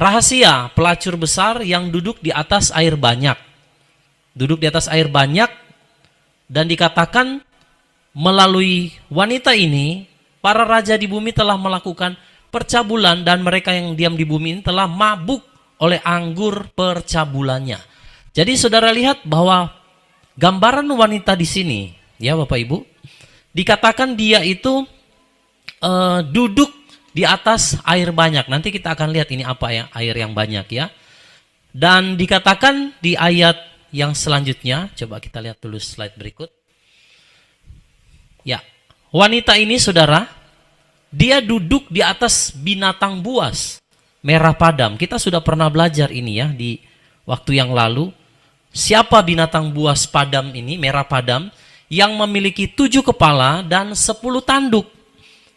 Rahasia pelacur besar yang duduk di atas air banyak. Duduk di atas air banyak, dan dikatakan melalui wanita ini, para raja di bumi telah melakukan percabulan, dan mereka yang diam di bumi ini telah mabuk oleh anggur percabulannya. Jadi saudara lihat bahwa gambaran wanita di sini, ya Bapak Ibu, dikatakan dia itu duduk di atas air banyak. Nanti kita akan lihat ini apa ya, air yang banyak ya. Dan dikatakan di ayat yang selanjutnya, coba kita lihat dulu slide berikut. Ya, wanita ini saudara, dia duduk di atas binatang buas merah padam. Kita sudah pernah belajar ini ya di waktu yang lalu. Siapa binatang buas padam ini, merah padam, yang memiliki 7 kepala dan 10 tanduk.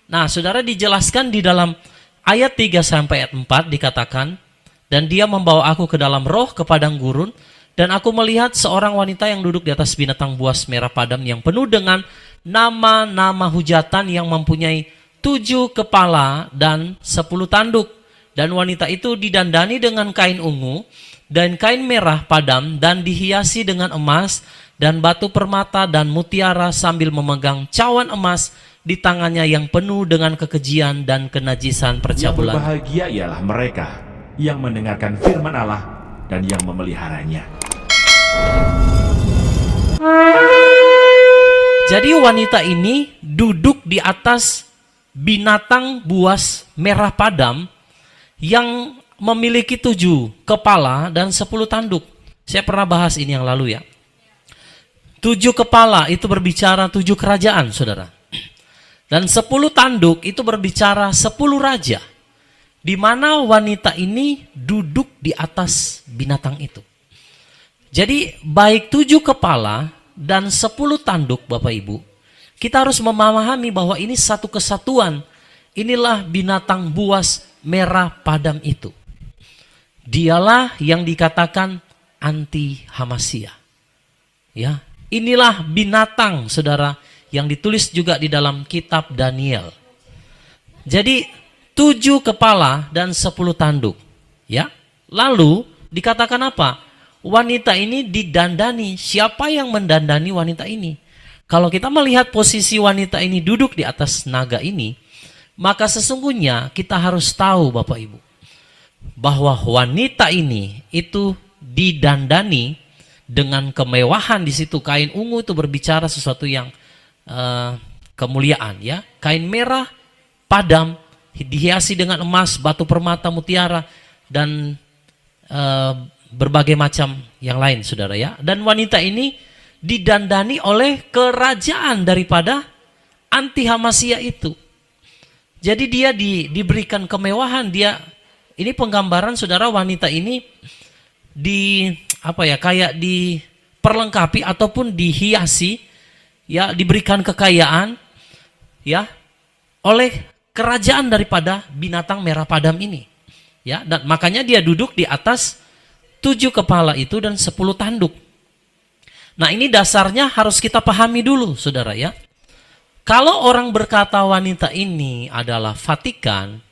Nah, saudara, dijelaskan di dalam ayat 3 sampai ayat 4 dikatakan, dan dia membawa aku ke dalam roh ke padang gurun, dan aku melihat seorang wanita yang duduk di atas binatang buas merah padam yang penuh dengan nama-nama hujatan, yang mempunyai 7 kepala dan 10 tanduk. Dan wanita itu didandani dengan kain ungu dan kain merah padam, dan dihiasi dengan emas dan batu permata dan mutiara, sambil memegang cawan emas di tangannya yang penuh dengan kekejian dan kenajisan percabulan. Yang berbahagia ialah mereka yang mendengarkan firman Allah dan yang memeliharanya. Jadi wanita ini duduk di atas binatang buas merah padam yang memiliki 7 kepala dan 10 tanduk. Saya pernah bahas ini yang lalu ya. 7 kepala itu berbicara 7 kerajaan, saudara. Dan 10 tanduk itu berbicara 10 raja. Di mana wanita ini duduk di atas binatang itu. Jadi baik 7 kepala dan 10 tanduk, Bapak Ibu, kita harus memahami bahwa ini satu kesatuan. Inilah binatang buas merah padam itu. Dialah yang dikatakan anti Hamasia. Ya, inilah binatang, saudara, yang ditulis juga di dalam kitab Daniel. Jadi 7 kepala dan 10 tanduk. Ya, lalu dikatakan apa? Wanita ini didandani. Siapa yang mendandani wanita ini? Kalau kita melihat posisi wanita ini duduk di atas naga ini, maka sesungguhnya kita harus tahu, Bapak Ibu, bahwa wanita ini itu didandani dengan kemewahan. Di situ kain ungu itu berbicara sesuatu yang kemuliaan ya. Kain merah padam dihiasi dengan emas, batu permata, mutiara, dan berbagai macam yang lain, saudara ya. Dan wanita ini didandani oleh kerajaan daripada anti Hamasia itu. Jadi dia diberikan kemewahan. Ini penggambaran, saudara, wanita ini kayak diperlengkapi ataupun dihiasi ya, diberikan kekayaan ya oleh kerajaan daripada binatang merah padam ini. Ya, dan makanya dia duduk di atas 7 kepala itu dan 10 tanduk. Nah, ini dasarnya harus kita pahami dulu, saudara ya. Kalau orang berkata wanita ini adalah Vatikan,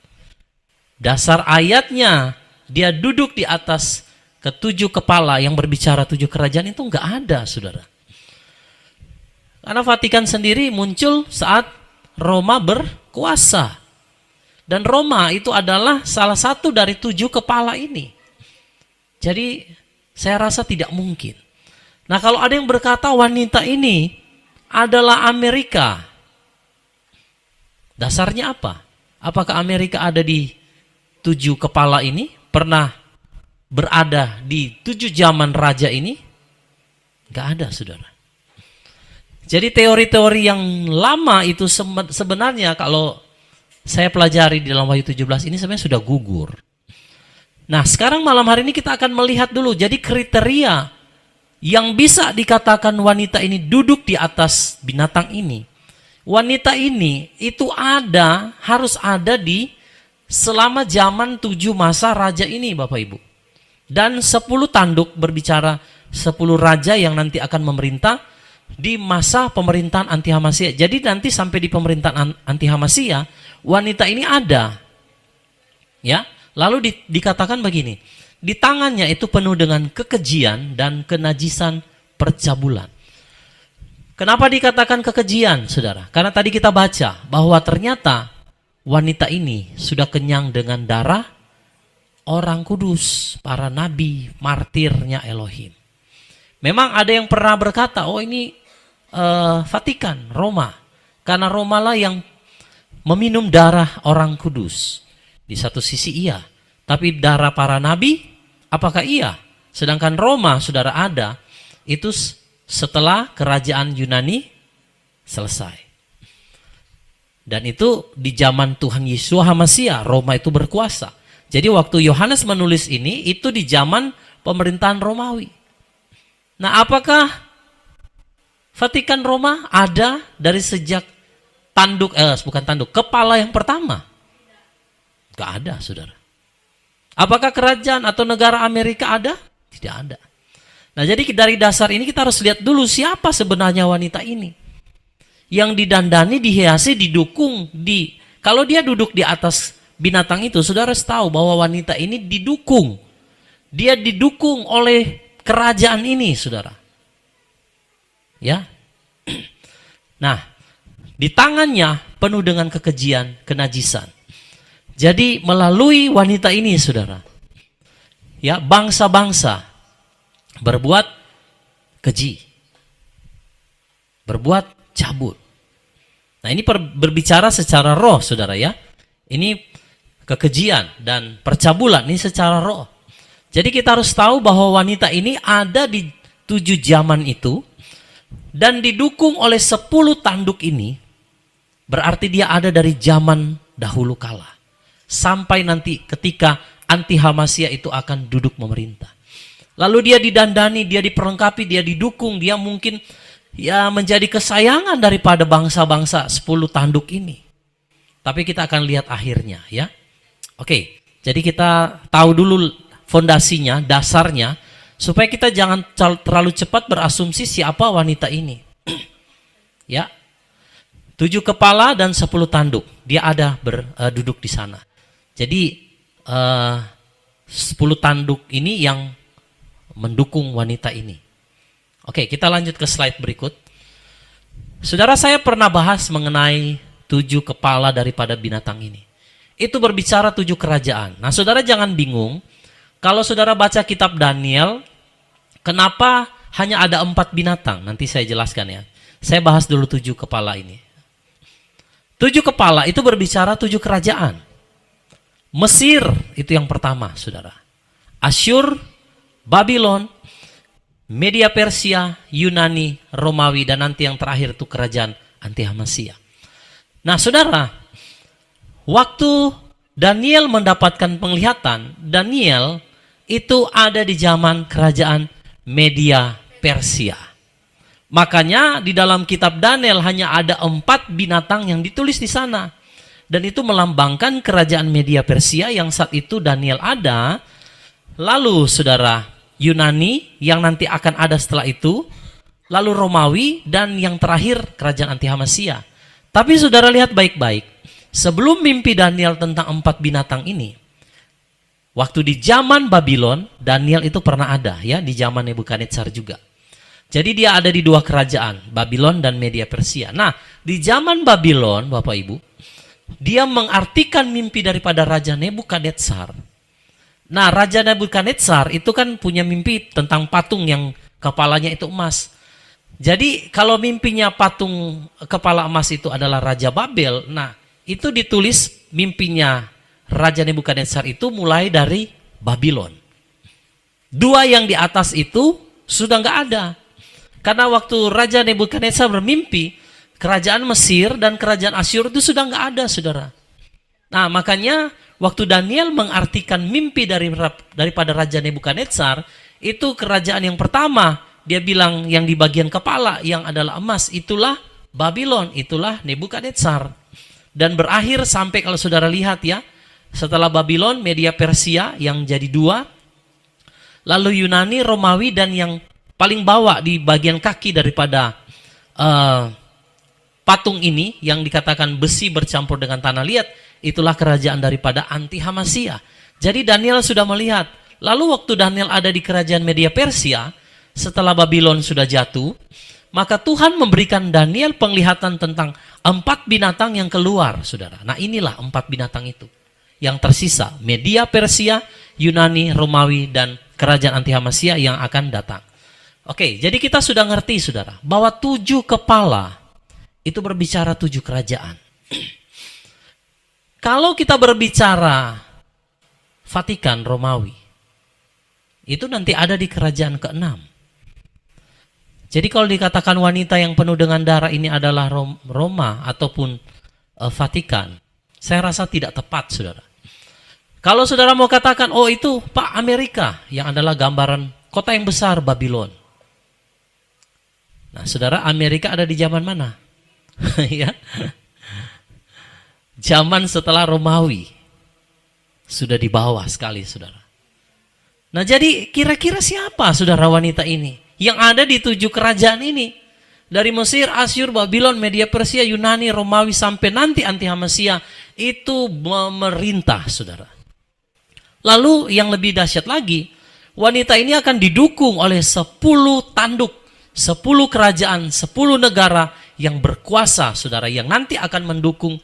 dasar ayatnya dia duduk di atas ke-7 kepala yang berbicara 7 kerajaan itu enggak ada, saudara. Karena Vatikan sendiri muncul saat Roma berkuasa. Dan Roma itu adalah salah satu dari 7 kepala ini. Jadi saya rasa tidak mungkin. Nah, kalau ada yang berkata wanita ini adalah Amerika, dasarnya apa? Apakah Amerika ada di 7 kepala ini? Pernah berada di 7 zaman raja ini? Enggak ada, saudara. Jadi teori-teori yang lama itu sebenarnya kalau saya pelajari di dalam Wahyu 17 ini sebenarnya sudah gugur. Nah, sekarang malam hari ini kita akan melihat dulu. Jadi kriteria yang bisa dikatakan wanita ini duduk di atas binatang ini. Wanita ini itu harus ada di selama zaman 7 masa raja ini, Bapak Ibu. Dan 10 tanduk berbicara 10 raja yang nanti akan memerintah di masa pemerintahan anti Hamasia. Jadi nanti sampai di pemerintahan anti Hamasia, wanita ini ada. Ya, Lalu dikatakan begini, di tangannya itu penuh dengan kekejian dan kenajisan percabulan. Kenapa dikatakan kekejian, saudara? Karena tadi kita baca bahwa ternyata wanita ini sudah kenyang dengan darah orang kudus, para nabi, martirnya Elohim. Memang ada yang pernah berkata, oh ini Vatikan, Roma. Karena Roma lah yang meminum darah orang kudus. Di satu sisi iya. Tapi darah para nabi, apakah iya? Sedangkan Roma, saudara, ada itu setelah kerajaan Yunani selesai. Dan itu di zaman Tuhan Yesus HaMasiah, Roma itu berkuasa. Jadi waktu Yohanes menulis ini, itu di zaman pemerintahan Romawi. Nah, apakah Vatikan Roma ada dari sejak kepala yang pertama? Gak ada, saudara. Apakah kerajaan atau negara Amerika ada? Tidak ada. Nah, jadi dari dasar ini kita harus lihat dulu siapa sebenarnya wanita ini. Yang didandani, dihiasi, didukung. Kalau dia duduk di atas binatang itu, saudara harus tahu bahwa wanita ini didukung. Dia didukung oleh kerajaan ini, saudara. Ya. Nah, di tangannya penuh dengan kekejian, kenajisan. Jadi melalui wanita ini, saudara, ya, bangsa-bangsa berbuat keji, berbuat cabul. Nah, ini berbicara secara roh, saudara, ya. Ini kekejian dan percabulan ini secara roh. Jadi kita harus tahu bahwa wanita ini ada di 7 zaman itu dan didukung oleh 10 tanduk ini. Berarti dia ada dari zaman dahulu kala sampai nanti ketika anti HaMasiah itu akan duduk memerintah. Lalu dia didandani, dia diperlengkapi, dia didukung, dia mungkin ya menjadi kesayangan daripada bangsa-bangsa 10 tanduk ini. Tapi kita akan lihat akhirnya, ya. Oke, jadi kita tahu dulu fondasinya, dasarnya, supaya kita jangan terlalu cepat berasumsi siapa wanita ini. Ya, 7 kepala dan 10 tanduk, dia ada duduk di sana. Jadi 10 tanduk ini yang mendukung wanita ini. Oke, kita lanjut ke slide berikut. Saudara, saya pernah bahas mengenai 7 kepala daripada binatang ini. Itu berbicara 7 kerajaan. Nah, saudara jangan bingung. Kalau saudara baca kitab Daniel, kenapa hanya ada 4 binatang? Nanti saya jelaskan, ya. Saya bahas dulu 7 kepala ini. 7 kepala itu berbicara 7 kerajaan. Mesir itu yang pertama, saudara. Asyur, Babylon, Media Persia, Yunani, Romawi, dan nanti yang terakhir itu kerajaan anti HaMasiah. Nah, saudara, waktu Daniel mendapatkan penglihatan, Daniel itu ada di zaman kerajaan Media Persia. Makanya di dalam kitab Daniel hanya ada 4 binatang yang ditulis di sana. Dan itu melambangkan kerajaan Media Persia yang saat itu Daniel ada. Lalu saudara, Yunani yang nanti akan ada setelah itu. Lalu Romawi dan yang terakhir kerajaan anti HaMasiah. Tapi saudara lihat baik-baik. Sebelum mimpi Daniel tentang 4 binatang ini, waktu di zaman Babylon, Daniel itu pernah ada, ya, di zaman Nebukadnezar juga. Jadi dia ada di 2 kerajaan, Babylon dan Media Persia. Nah, di zaman Babylon, Bapak Ibu, dia mengartikan mimpi daripada Raja Nebukadnezar. Nah, Raja Nebukadnezar itu kan punya mimpi tentang patung yang kepalanya itu emas. Jadi kalau mimpinya patung kepala emas itu adalah Raja Babel, nah itu ditulis mimpinya Raja Nebukadnezar itu mulai dari Babylon. 2 yang di atas itu sudah nggak ada. Karena waktu Raja Nebukadnezar bermimpi, kerajaan Mesir dan kerajaan Asyur itu sudah nggak ada, saudara. Nah, makanya waktu Daniel mengartikan mimpi daripada Raja Nebukadnezar, itu kerajaan yang pertama, dia bilang yang di bagian kepala yang adalah emas, itulah Babylon, itulah Nebukadnezar. Dan berakhir sampai kalau saudara lihat, ya, setelah Babylon, Media Persia yang jadi 2, lalu Yunani, Romawi, dan yang paling bawah di bagian kaki daripada patung ini yang dikatakan besi bercampur dengan tanah liat, itulah kerajaan daripada anti HaMasiah. Jadi Daniel sudah melihat. Lalu waktu Daniel ada di kerajaan Media Persia, setelah Babylon sudah jatuh, maka Tuhan memberikan Daniel penglihatan tentang 4 binatang yang keluar, saudara. Nah inilah 4 binatang itu. Yang tersisa, Media Persia, Yunani, Romawi, dan kerajaan anti-Hamasia yang akan datang. Oke, jadi kita sudah ngerti, saudara, bahwa 7 kepala itu berbicara 7 kerajaan. Kalau kita berbicara Vatikan Romawi, itu nanti ada di kerajaan ke-6. Jadi kalau dikatakan wanita yang penuh dengan darah ini adalah Roma ataupun Vatikan, saya rasa tidak tepat, saudara. Kalau saudara mau katakan, oh itu Pak Amerika, yang adalah gambaran kota yang besar Babylon. Nah saudara, Amerika ada di zaman mana? Ya, zaman setelah Romawi. Sudah di bawah sekali, saudara. Nah jadi kira-kira siapa saudara wanita ini yang ada di 7 kerajaan ini? Dari Mesir, Asyur, Babylon, Media Persia, Yunani, Romawi, sampai nanti anti-Hamasia itu memerintah, saudara. Lalu yang lebih dahsyat lagi, wanita ini akan didukung oleh 10 tanduk, 10 kerajaan, 10 negara yang berkuasa, saudara, yang nanti akan mendukung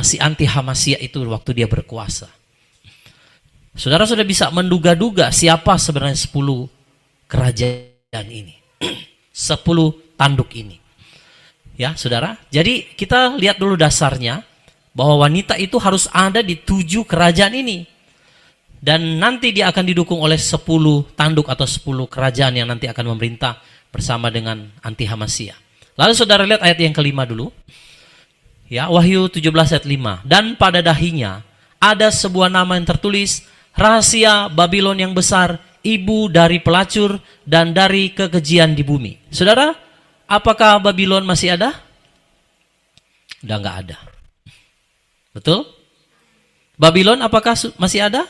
si anti-Hamasia itu waktu dia berkuasa. Saudara sudah bisa menduga-duga siapa sebenarnya 10 kerajaan ini. 10 tanduk ini. Ya, saudara. Jadi kita lihat dulu dasarnya bahwa wanita itu harus ada di 7 kerajaan ini. Dan nanti dia akan didukung oleh 10 tanduk atau 10 kerajaan yang nanti akan memerintah bersama dengan anti-Hamasia. Lalu saudara lihat ayat yang kelima dulu. Ya, Wahyu 17 ayat 5. Dan pada dahinya ada sebuah nama yang tertulis, rahasia Babylon yang besar, ibu dari pelacur dan dari kekejian di bumi. Saudara, apakah Babylon masih ada? Udah nggak ada. Betul? Babylon apakah masih ada?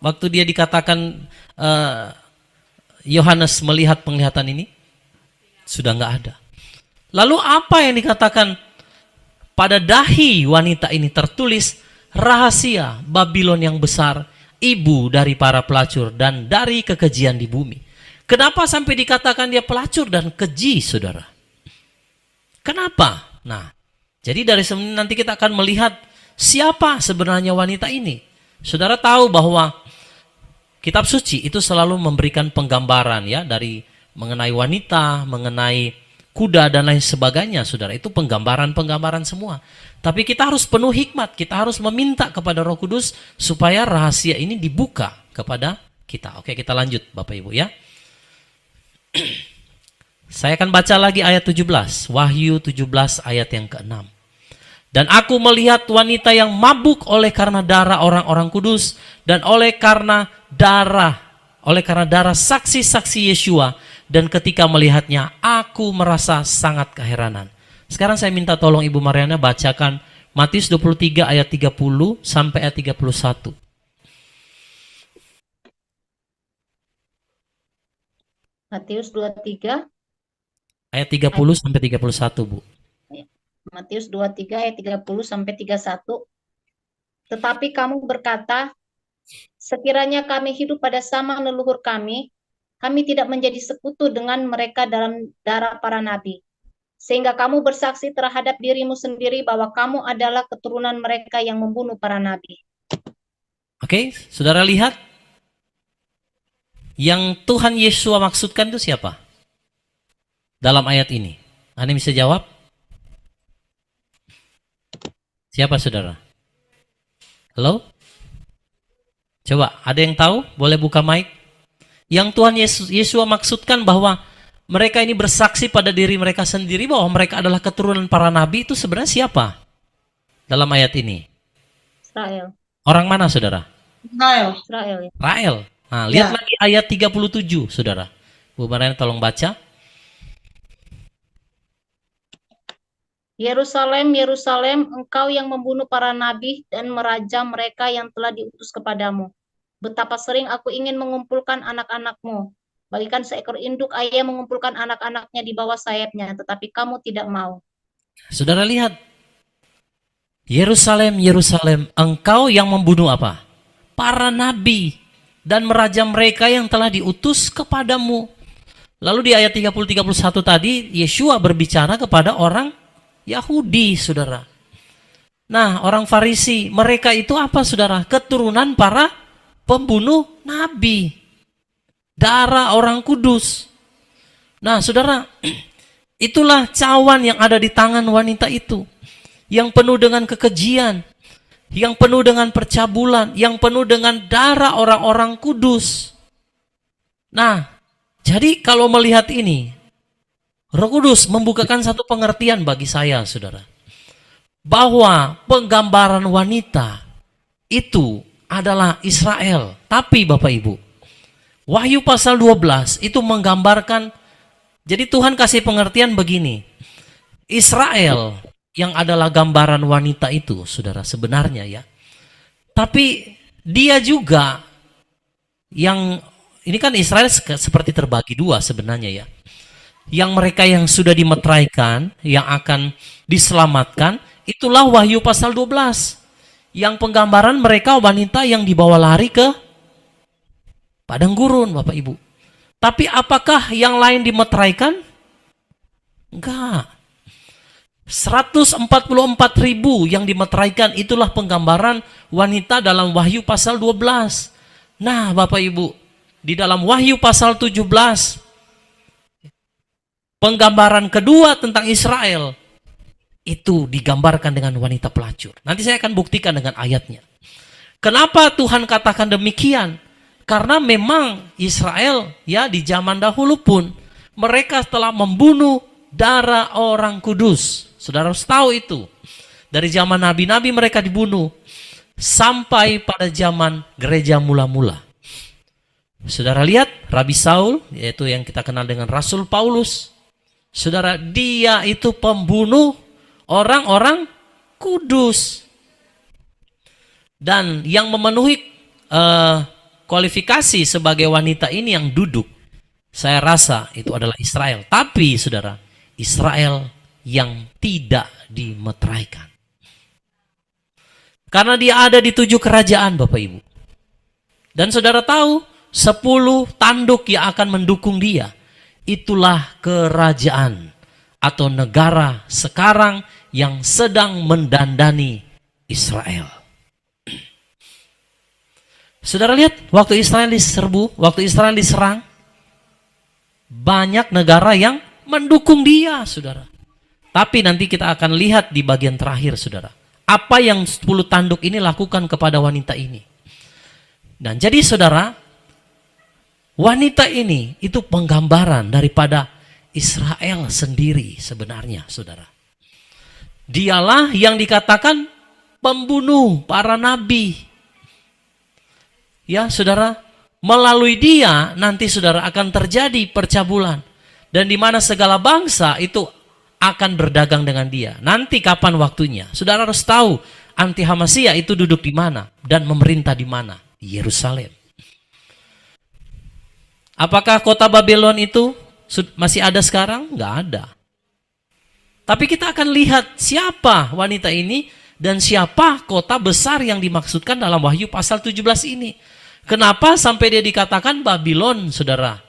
Waktu dia dikatakan Yohanes melihat penglihatan ini? Sudah nggak ada. Lalu apa yang dikatakan pada dahi wanita ini tertulis, rahasia Babylon yang besar, ibu dari para pelacur dan dari kekejian di bumi. Kenapa sampai dikatakan dia pelacur dan keji, saudara? Kenapa? Nah, jadi dari sini nanti kita akan melihat siapa sebenarnya wanita ini. Saudara tahu bahwa kitab suci itu selalu memberikan penggambaran ya dari mengenai wanita, mengenai kuda dan lain sebagainya, saudara. Itu penggambaran-penggambaran semua. Tapi kita harus penuh hikmat, kita harus meminta kepada Roh Kudus supaya rahasia ini dibuka kepada kita. Oke, kita lanjut Bapak Ibu ya. Saya akan baca lagi ayat 17, Wahyu 17 ayat yang ke-6. Dan aku melihat wanita yang mabuk oleh karena darah orang-orang kudus dan oleh karena darah saksi-saksi Yeshua, dan ketika melihatnya aku merasa sangat keheranan. Sekarang saya minta tolong Ibu Mariana bacakan Matius 23 ayat 30 sampai ayat 31. Matius 23 ayat 30 sampai 31, Bu. Matius 23 ayat 30 sampai 31. Tetapi kamu berkata, sekiranya kami hidup pada zaman leluhur kami tidak menjadi sekutu dengan mereka dalam darah para nabi. Sehingga kamu bersaksi terhadap dirimu sendiri bahwa kamu adalah keturunan mereka yang membunuh para nabi. Oke, saudara lihat? Yang Tuhan Yesus maksudkan itu siapa? Dalam ayat ini. Anda bisa jawab? Siapa saudara? Halo? Coba, ada yang tahu? Boleh buka mic? Yang Tuhan Yesus maksudkan bahwa mereka ini bersaksi pada diri mereka sendiri bahwa mereka adalah keturunan para nabi, itu sebenarnya siapa? Dalam ayat ini. Israel. Orang mana saudara? Israel. Israel. Nah, lihat lagi ayat 37 saudara. Bu Mariana tolong baca. Yerusalem, Yerusalem, engkau yang membunuh para nabi dan merajam mereka yang telah diutus kepadamu. Betapa sering aku ingin mengumpulkan anak-anakmu. Bagikan seekor induk ayam mengumpulkan anak-anaknya di bawah sayapnya, tetapi kamu tidak mau. Saudara lihat. Yerusalem, Yerusalem, engkau yang membunuh apa? para nabi dan merajam mereka yang telah diutus kepadamu. Lalu di ayat 30-31 tadi, Yeshua berbicara kepada orang Yahudi, saudara. Nah, orang Farisi, mereka itu apa, saudara? Keturunan para pembunuh nabi, darah orang kudus. Nah, saudara, itulah cawan yang ada di tangan wanita itu, yang penuh dengan kekejian, yang penuh dengan percabulan, yang penuh dengan darah orang-orang kudus. Nah, jadi kalau melihat ini, Roh Kudus membukakan satu pengertian bagi saya, saudara, bahwa penggambaran wanita itu adalah Israel. Tapi Bapak Ibu, Wahyu pasal 12 itu menggambarkan, jadi Tuhan kasih pengertian begini, Israel yang adalah gambaran wanita itu, saudara, sebenarnya ya. Tapi dia juga yang, ini kan Israel seperti terbagi dua sebenarnya ya. Yang mereka yang sudah dimeteraikan, yang akan diselamatkan, itulah Wahyu pasal 12. Yang penggambaran mereka wanita yang dibawa lari ke padang gurun, Bapak Ibu. Tapi apakah yang lain dimeteraikan? Enggak. 144.000 yang dimeteraikan, itulah penggambaran wanita dalam Wahyu pasal 12. Nah, Bapak Ibu, di dalam Wahyu pasal 17, penggambaran kedua tentang Israel, itu digambarkan dengan wanita pelacur. Nanti saya akan buktikan dengan ayatnya. Kenapa Tuhan katakan demikian? Karena memang Israel ya di zaman dahulu pun mereka telah membunuh darah orang kudus. Saudara harus tahu itu. Dari zaman nabi-nabi mereka dibunuh sampai pada zaman gereja mula-mula. Saudara lihat Rabi Saul, yaitu yang kita kenal dengan Rasul Paulus. Saudara, dia itu pembunuh orang-orang kudus. Dan yang memenuhi kualifikasi sebagai wanita ini yang duduk, saya rasa itu adalah Israel. Tapi saudara, Israel yang tidak dimeteraikan. Karena dia ada di 7 kerajaan, Bapak Ibu. Dan saudara tahu, 10 tanduk yang akan mendukung dia. Itulah kerajaan atau negara sekarang yang sedang mendandani Israel. Saudara lihat, waktu Israel diserbu, waktu Israel diserang, banyak negara yang mendukung dia, saudara. Tapi nanti kita akan lihat di bagian terakhir, saudara, apa yang 10 tanduk ini lakukan kepada wanita ini. Dan jadi saudara, wanita ini itu penggambaran daripada Israel sendiri sebenarnya, saudara. Dialah yang dikatakan pembunuh para nabi. Ya, saudara, melalui dia nanti saudara akan terjadi percabulan. Dan di mana segala bangsa itu akan berdagang dengan dia. Nanti kapan waktunya? Saudara harus tahu anti Hamasia itu duduk di mana dan memerintah di mana? Di Yerusalem. Apakah kota Babylon itu masih ada sekarang? Nggak ada. Tapi kita akan lihat siapa wanita ini dan siapa kota besar yang dimaksudkan dalam Wahyu pasal 17 ini. Kenapa sampai dia dikatakan Babylon, saudara?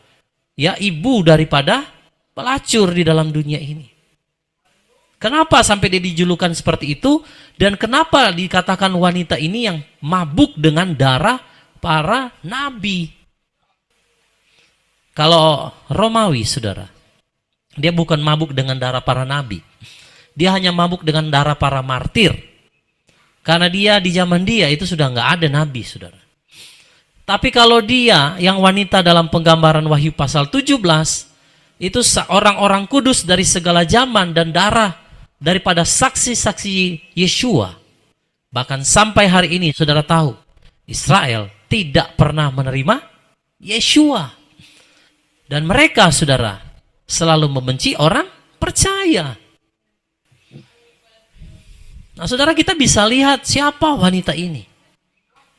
Ya, ibu daripada pelacur di dalam dunia ini. Kenapa sampai dia dijulukan seperti itu? Dan kenapa dikatakan wanita ini yang mabuk dengan darah para nabi? Kalau Romawi, saudara, dia bukan mabuk dengan darah para nabi. Dia hanya mabuk dengan darah para martir. Karena dia di zaman dia itu sudah nggak ada nabi, saudara. Tapi kalau dia yang wanita dalam penggambaran Wahyu pasal 17, itu orang-orang kudus dari segala zaman dan darah daripada saksi-saksi Yeshua. Bahkan sampai hari ini saudara tahu, Israel tidak pernah menerima Yeshua. Dan mereka, saudara, selalu membenci orang percaya. Nah, saudara, kita bisa lihat siapa wanita ini.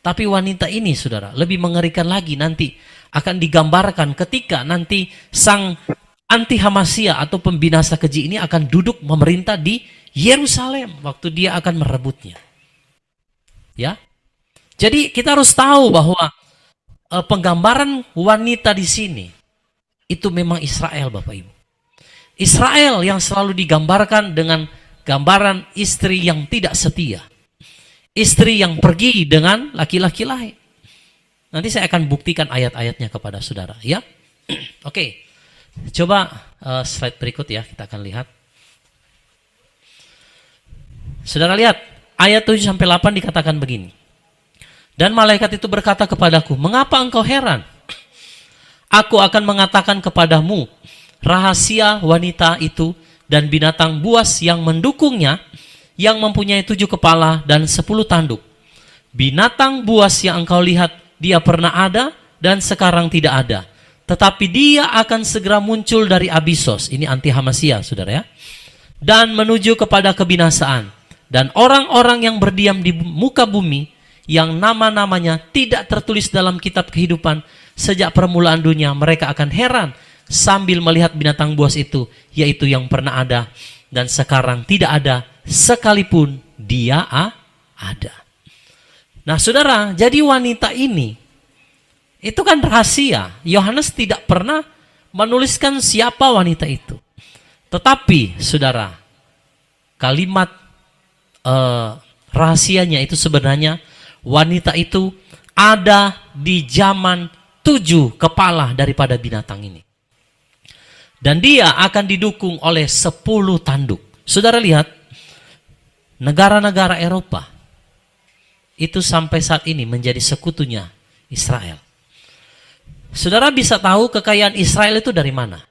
Tapi wanita ini, saudara, lebih mengerikan lagi nanti akan digambarkan ketika nanti sang anti Hamasia atau pembinasa keji ini akan duduk memerintah di Yerusalem waktu dia akan merebutnya. Ya. Jadi kita harus tahu bahwa penggambaran wanita di sini itu memang Israel, Bapak Ibu. Israel yang selalu digambarkan dengan gambaran istri yang tidak setia. Istri yang pergi dengan laki-laki lain. Nanti saya akan buktikan ayat-ayatnya kepada saudara, ya. Oke. Coba slide berikut ya, kita akan lihat. Saudara lihat, ayat 7 sampai 8 dikatakan begini. Dan malaikat itu berkata kepadaku, "Mengapa engkau heran? Aku akan mengatakan kepadamu rahasia wanita itu dan binatang buas yang mendukungnya, yang mempunyai 7 kepala dan 10 tanduk. Binatang buas yang engkau lihat, dia pernah ada dan sekarang tidak ada. Tetapi dia akan segera muncul dari Abisos." Ini anti Hamasia, saudara ya. "Dan menuju kepada kebinasaan. Dan orang-orang yang berdiam di muka bumi, yang nama-namanya tidak tertulis dalam kitab kehidupan sejak permulaan dunia, mereka akan heran sambil melihat binatang buas itu, yaitu yang pernah ada dan sekarang tidak ada, sekalipun dia ada." Nah saudara, jadi wanita ini itu kan rahasia. Yohanes tidak pernah menuliskan siapa wanita itu. Tetapi saudara, kalimat rahasianya itu sebenarnya wanita itu ada di zaman 7 kepala daripada binatang ini. Dan dia akan didukung oleh 10 tanduk. Saudara lihat, negara-negara Eropa itu sampai saat ini menjadi sekutunya Israel. Saudara bisa tahu kekayaan Israel itu dari mana?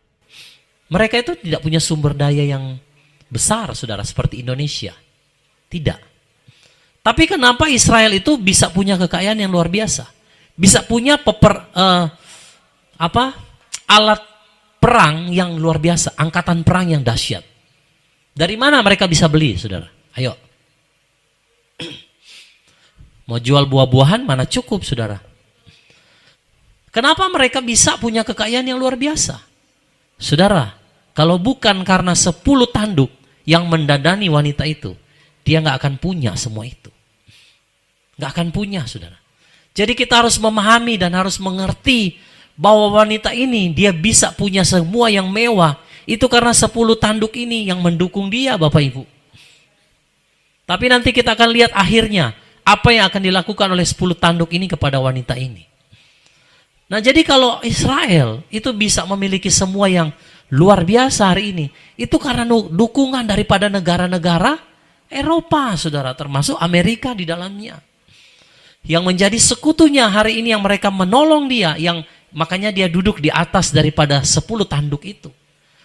Mereka itu tidak punya sumber daya yang besar, saudara, seperti Indonesia. Tidak. Tapi kenapa Israel itu bisa punya kekayaan yang luar biasa? Bisa punya alat perang yang luar biasa, angkatan perang yang dahsyat. Dari mana mereka bisa beli, saudara? Ayo. Mau jual buah-buahan, mana cukup, saudara? Kenapa mereka bisa punya kekayaan yang luar biasa? Saudara, kalau bukan karena 10 tanduk yang mendadani wanita itu, dia nggak akan punya semua itu. Nggak akan punya, saudara. Jadi kita harus memahami dan harus mengerti bahwa wanita ini dia bisa punya semua yang mewah. Itu karena 10 tanduk ini yang mendukung dia, Bapak Ibu. Tapi nanti kita akan lihat akhirnya apa yang akan dilakukan oleh 10 tanduk ini kepada wanita ini. Nah jadi kalau Israel itu bisa memiliki semua yang luar biasa hari ini, itu karena dukungan daripada negara-negara Eropa, saudara, termasuk Amerika di dalamnya. Yang menjadi sekutunya hari ini, yang mereka menolong dia, yang makanya dia duduk di atas daripada 10 tanduk itu.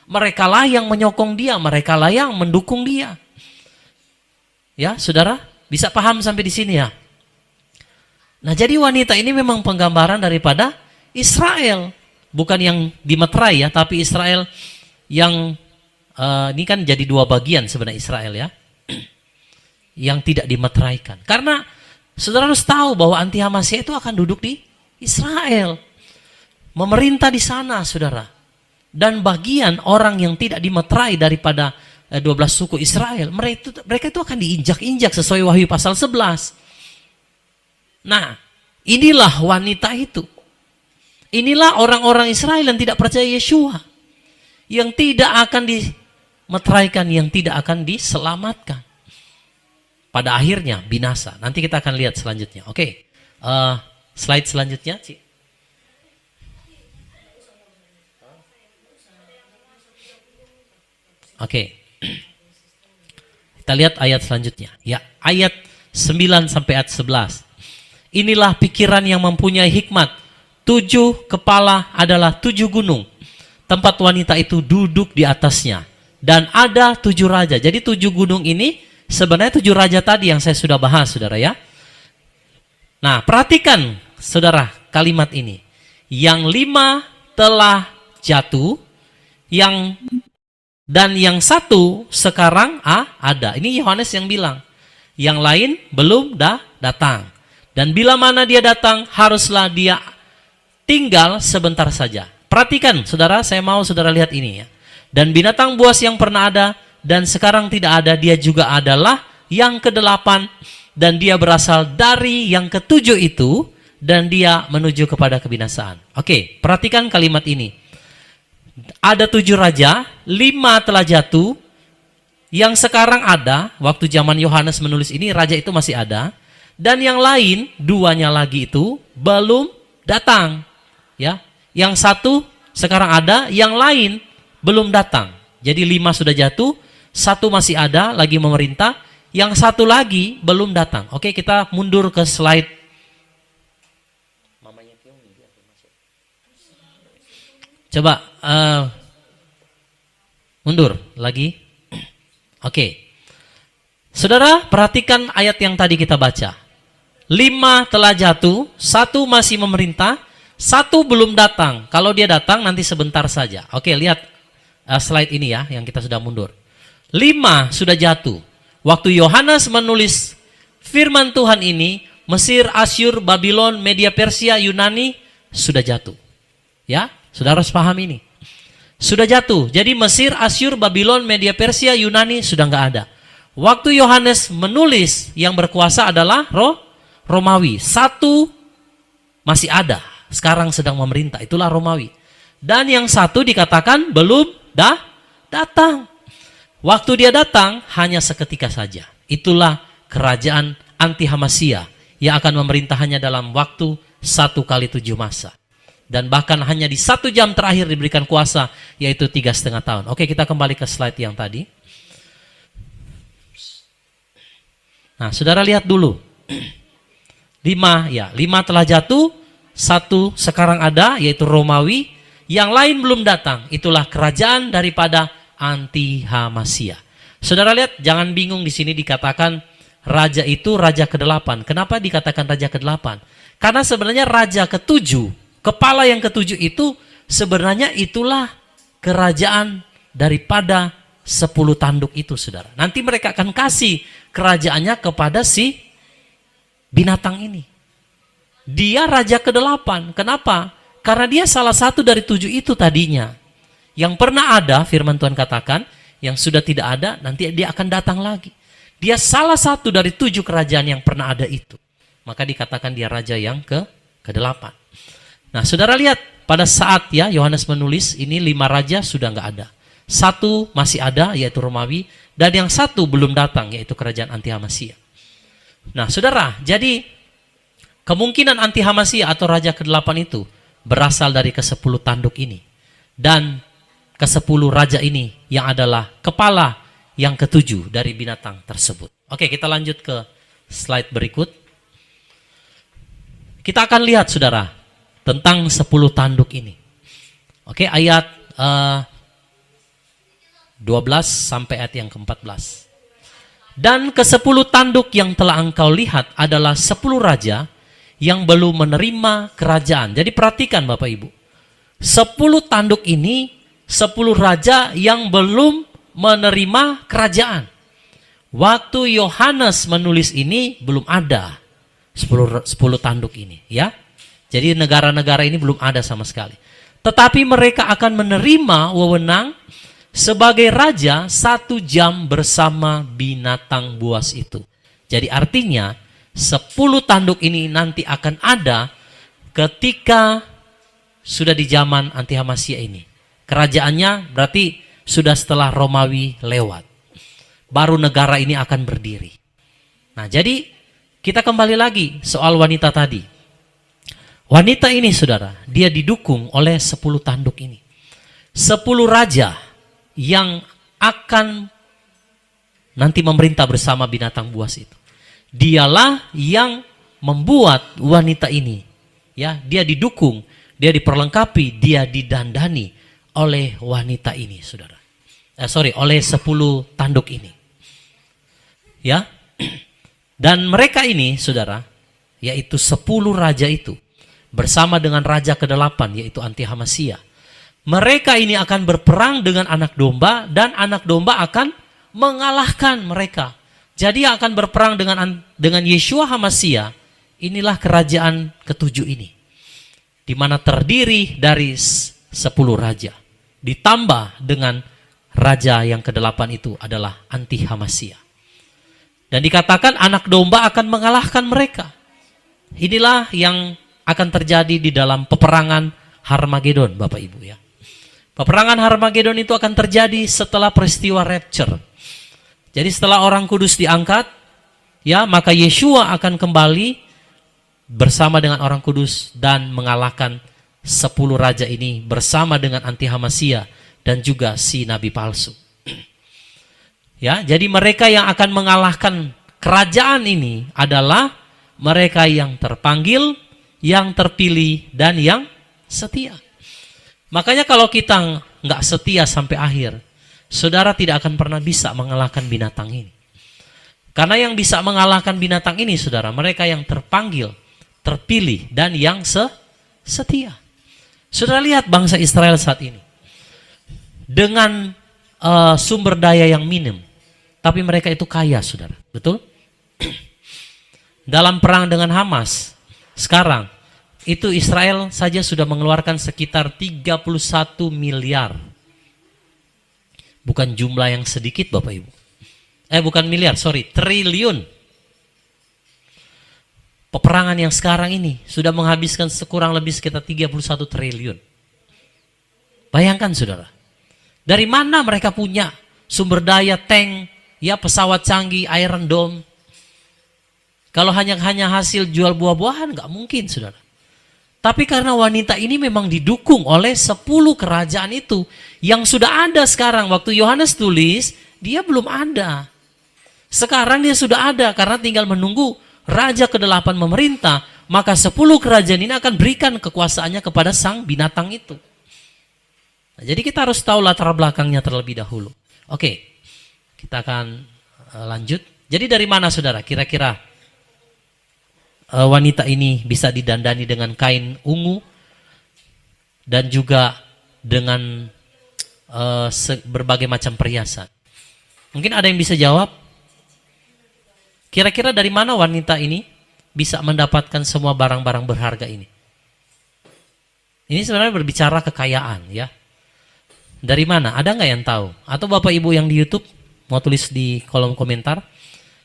Mereka lah yang menyokong dia, mereka lah yang mendukung dia. Ya, saudara, bisa paham sampai di sini ya? Nah, jadi wanita ini memang penggambaran daripada Israel. Bukan yang dimeterai ya, tapi Israel yang ini kan jadi 2 bagian sebenarnya Israel ya. Yang tidak dimeteraikan. Karena saudara harus tahu bahwa anti Hamasia itu akan duduk di Israel. Memerintah di sana, saudara. Dan bagian orang yang tidak dimeterai daripada 12 suku Israel, mereka itu akan diinjak-injak sesuai Wahyu pasal 11. Nah, inilah wanita itu. Inilah orang-orang Israel yang tidak percaya Yeshua. Yang tidak akan dimeteraikan, yang tidak akan diselamatkan. Pada akhirnya binasa. Nanti kita akan lihat selanjutnya. Oke, slide selanjutnya, Ci. Oke. Kita lihat ayat selanjutnya. Ya, ayat 9 sampai ayat 11. Inilah pikiran yang mempunyai hikmat. 7 kepala adalah 7 gunung. Tempat wanita itu duduk di atasnya. Dan ada 7 raja. Jadi 7 gunung ini sebenarnya 7 raja tadi yang saya sudah bahas, saudara ya. Nah, perhatikan, saudara, kalimat ini. Yang 5 telah jatuh, dan yang 1 sekarang ada. Ini Yohanes yang bilang. Yang lain belum datang. Dan bila mana dia datang, haruslah dia tinggal sebentar saja. Perhatikan, saudara, saya mau saudara lihat ini ya. Dan binatang buas yang pernah ada dan sekarang tidak ada, dia juga adalah yang ke-8 dan dia berasal dari yang ketujuh itu, dan dia menuju kepada kebinasaan. Oke, perhatikan kalimat ini. Ada 7 raja, 5 telah jatuh, yang sekarang ada, waktu zaman Yohanes menulis ini, raja itu masih ada, dan yang lain, 2-nya lagi itu, belum datang. Ya, yang 1 sekarang ada, yang lain belum datang. Jadi 5 sudah jatuh, 1 masih ada, lagi memerintah, yang 1 lagi belum datang. Oke, kita mundur ke slide. Coba mundur lagi. Oke. Saudara, perhatikan ayat yang tadi kita baca. 5 telah jatuh, 1 masih memerintah, 1 belum datang. Kalau dia datang nanti sebentar saja. Oke, lihat slide ini ya, yang kita sudah mundur. 5 sudah jatuh. Waktu Yohanes menulis firman Tuhan ini, Mesir, Asyur, Babylon, Media Persia, Yunani sudah jatuh. Ya, saudara harus paham ini. Sudah jatuh. Jadi Mesir, Asyur, Babylon, Media Persia, Yunani sudah nggak ada. Waktu Yohanes menulis, yang berkuasa adalah Romawi. 1 masih ada, sekarang sedang memerintah, itulah Romawi. Dan yang 1 dikatakan belum datang. Waktu dia datang hanya seketika saja. Itulah kerajaan anti-Hamasiyah yang akan memerintah hanya dalam waktu 1 kali 7 masa. Dan bahkan hanya di 1 jam terakhir diberikan kuasa, yaitu 3,5 tahun. Oke, kita kembali ke slide yang tadi. Nah, saudara lihat dulu. 5 telah jatuh, 1 sekarang ada, yaitu Romawi. Yang lain belum datang. Itulah kerajaan daripada anti-Hamasiyah. Saudara lihat, jangan bingung di sini dikatakan raja itu raja ke-8. Kenapa dikatakan raja ke-8? Karena sebenarnya raja ke-7, kepala yang ke-7 itu sebenarnya itulah kerajaan daripada 10 tanduk itu, saudara. Nanti mereka akan kasih kerajaannya kepada si binatang ini. Dia raja ke-8. Kenapa? Karena dia salah satu dari 7 itu tadinya. Yang pernah ada, firman Tuhan katakan, yang sudah tidak ada, nanti dia akan datang lagi. Dia salah satu dari 7 kerajaan yang pernah ada itu. Maka dikatakan dia raja yang ke-8. Nah, saudara lihat, pada saat ya Yohanes menulis, ini 5 raja sudah nggak ada. 1 masih ada, yaitu Romawi, dan yang 1 belum datang, yaitu kerajaan anti-Hamasiyah. Nah, saudara, jadi kemungkinan anti-Hamasiyah atau raja ke-8 itu berasal dari ke-10 tanduk ini. Dan ke-10 raja ini yang adalah kepala yang ke-7 dari binatang tersebut. Oke, kita lanjut ke slide berikut. Kita akan lihat, saudara, tentang 10 tanduk ini. Oke, ayat 12 sampai ayat yang ke-14. Dan ke-10 tanduk yang telah engkau lihat adalah 10 raja yang belum menerima kerajaan. Jadi perhatikan Bapak Ibu. 10 tanduk ini 10 raja yang belum menerima kerajaan. Waktu Yohanes menulis ini belum ada 10 tanduk ini, ya. Jadi negara-negara ini belum ada sama sekali. Tetapi mereka akan menerima wewenang sebagai raja 1 jam bersama binatang buas itu. Jadi artinya 10 tanduk ini nanti akan ada ketika sudah di zaman anti-Hamasiyah ini. Kerajaannya berarti sudah setelah Romawi lewat. Baru negara ini akan berdiri. Nah, jadi kita kembali lagi soal wanita tadi. Wanita ini, saudara, dia didukung oleh 10 tanduk ini. 10 raja yang akan nanti memerintah bersama binatang buas itu. Dialah yang membuat wanita ini, ya, dia didukung, dia diperlengkapi, dia didandani oleh wanita ini, saudara. Oleh 10 tanduk ini. Ya. Dan mereka ini, saudara, yaitu 10 raja itu, bersama dengan raja ke-8, yaitu anti-Hamasiyah. Mereka ini akan berperang dengan anak domba, dan anak domba akan mengalahkan mereka. Jadi yang akan berperang dengan Yeshua Hamasiyah, inilah kerajaan ke-7 ini. Di mana terdiri dari 10 raja. Ditambah dengan raja yang ke-8 itu adalah anti-Hamasiyah. Dan dikatakan anak domba akan mengalahkan mereka. Inilah yang akan terjadi di dalam peperangan Harmagedon, Bapak Ibu ya. Peperangan Harmagedon itu akan terjadi setelah peristiwa rapture. Jadi setelah orang kudus diangkat, ya, maka Yeshua akan kembali bersama dengan orang kudus dan mengalahkan 10 raja ini bersama dengan anti-Hamasya dan juga si nabi palsu. Ya, jadi mereka yang akan mengalahkan kerajaan ini adalah mereka yang terpanggil, yang terpilih, dan yang setia. Makanya kalau kita nggak setia sampai akhir, saudara tidak akan pernah bisa mengalahkan binatang ini. Karena yang bisa mengalahkan binatang ini, saudara, mereka yang terpanggil, terpilih, dan yang setia. Saudara lihat bangsa Israel saat ini. Dengan sumber daya yang minim. Tapi mereka itu kaya, saudara. Betul? Dalam perang dengan Hamas, sekarang, itu Israel saja sudah mengeluarkan sekitar 31 miliar. Bukan jumlah yang sedikit, Bapak Ibu. Bukan miliar, sorry, triliun. Peperangan yang sekarang ini sudah menghabiskan sekurang lebih sekitar 31 triliun. Bayangkan, saudara. Dari mana mereka punya sumber daya tank, ya, pesawat canggih, Iron Dome. Kalau hanya hasil jual buah-buahan, nggak mungkin, saudara. Tapi karena wanita ini memang didukung oleh 10 kerajaan itu, yang sudah ada sekarang. Waktu Yohanes tulis, dia belum ada. Sekarang dia sudah ada, karena tinggal menunggu Raja ke-8 memerintah, maka 10 kerajaan ini akan berikan kekuasaannya kepada sang binatang itu. Nah, jadi kita harus tahu latar belakangnya terlebih dahulu. Oke. Kita akan lanjut. Jadi dari mana, saudara, kira-kira wanita ini bisa didandani dengan kain ungu dan juga dengan berbagai macam perhiasan? Mungkin ada yang bisa jawab? Kira-kira dari mana wanita ini bisa mendapatkan semua barang-barang berharga ini? Ini sebenarnya berbicara kekayaan, ya. Dari mana? Ada nggak yang tahu? Atau Bapak Ibu yang di YouTube mau tulis di kolom komentar.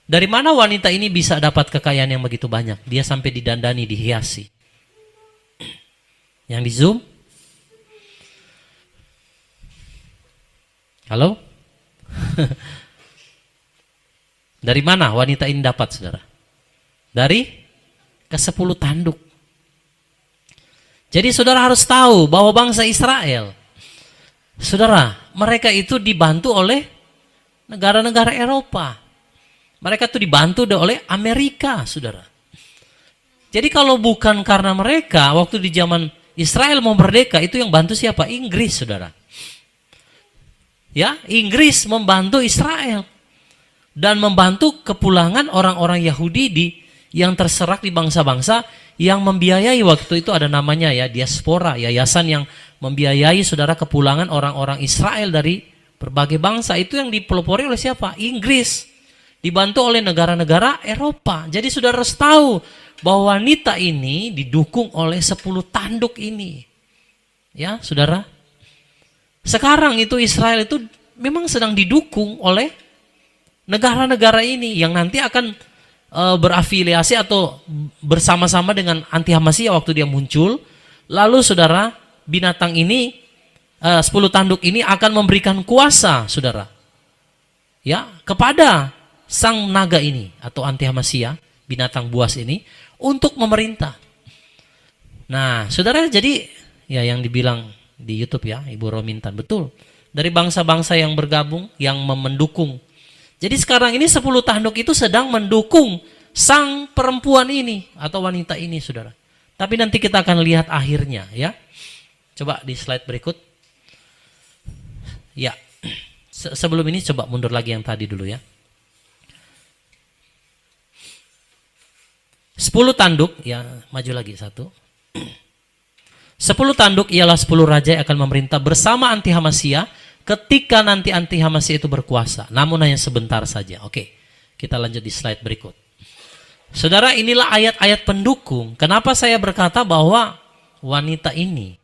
Dari mana wanita ini bisa dapat kekayaan yang begitu banyak? Dia sampai didandani, dihiasi. Yang di Zoom? Halo? Dari mana wanita ini dapat, saudara? Dari ke-10 tanduk. Jadi saudara harus tahu bahwa bangsa Israel, saudara, mereka itu dibantu oleh negara-negara Eropa. Mereka itu dibantu oleh Amerika, saudara. Jadi kalau bukan karena mereka, waktu di zaman Israel mau merdeka, itu yang bantu siapa? Inggris, saudara. Ya, Inggris membantu Israel. Dan membantu kepulangan orang-orang Yahudi yang terserak di bangsa-bangsa yang membiayai, waktu itu ada namanya ya, diaspora, yayasan yang membiayai, saudara, kepulangan orang-orang Israel dari berbagai bangsa. Itu yang dipelopori oleh siapa? Inggris. Dibantu oleh negara-negara Eropa. Jadi saudara harus tahu bahwa wanita ini didukung oleh 10 tanduk ini. Ya, saudara. Sekarang itu Israel itu memang sedang didukung oleh negara-negara ini yang nanti akan berafiliasi atau bersama-sama dengan anti-Hamasya waktu dia muncul. Lalu saudara, binatang ini 10 tanduk ini akan memberikan kuasa, saudara, ya, kepada sang naga ini atau anti-Hamasya, binatang buas ini, untuk memerintah. Nah, saudara, jadi ya yang dibilang di YouTube ya, Ibu Romintan, betul. Dari bangsa-bangsa yang bergabung, yang mendukung. Jadi sekarang ini 10 tanduk itu sedang mendukung sang perempuan ini atau wanita ini, saudara. Tapi nanti kita akan lihat akhirnya, ya. Coba di slide berikut. Ya, sebelum ini coba mundur lagi yang tadi dulu ya. 10 tanduk, ya, maju lagi satu. 10 tanduk ialah 10 raja yang akan memerintah bersama anti-Hamasya ketika nanti anti-Hamasya itu berkuasa. Namun hanya sebentar saja. Oke, kita lanjut di slide berikut. Saudara, inilah ayat-ayat pendukung. Kenapa saya berkata bahwa wanita ini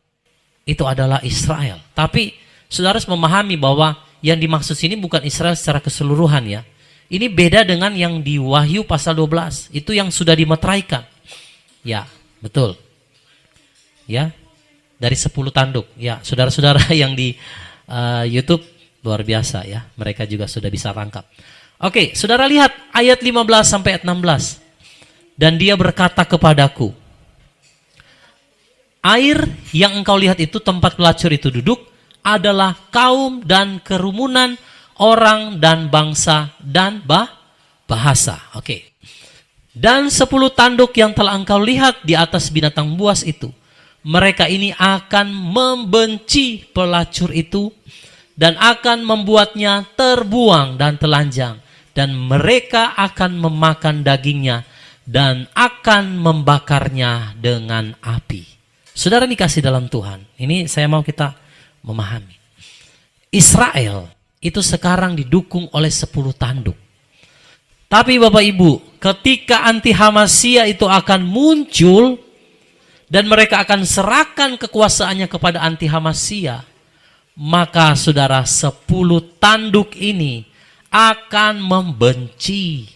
itu adalah Israel. Tapi saudara harus memahami bahwa yang dimaksud sini bukan Israel secara keseluruhan ya. Ini beda dengan yang di Wahyu pasal 12. Itu yang sudah dimeteraikan. Ya, betul. Ya, dari 10 tanduk. Ya, saudara-saudara yang di YouTube luar biasa ya. Mereka juga sudah bisa tangkap. Oke, saudara lihat ayat 15 sampai ayat 16. Dan dia berkata kepadaku, air yang engkau lihat itu, tempat pelacur itu duduk, adalah kaum dan kerumunan orang dan bangsa dan bahasa. Oke. Dan 10 tanduk yang telah engkau lihat di atas binatang buas itu, mereka ini akan membenci pelacur itu dan akan membuatnya terbuang dan telanjang, dan mereka akan memakan dagingnya dan akan membakarnya dengan api. Saudara dikasih dalam Tuhan, ini saya mau kita memahami. Israel itu sekarang didukung oleh 10 tanduk. Tapi Bapak Ibu, ketika anti Hamasia itu akan muncul dan mereka akan serahkan kekuasaannya kepada anti Hamasia, maka saudara 10 tanduk ini akan membenci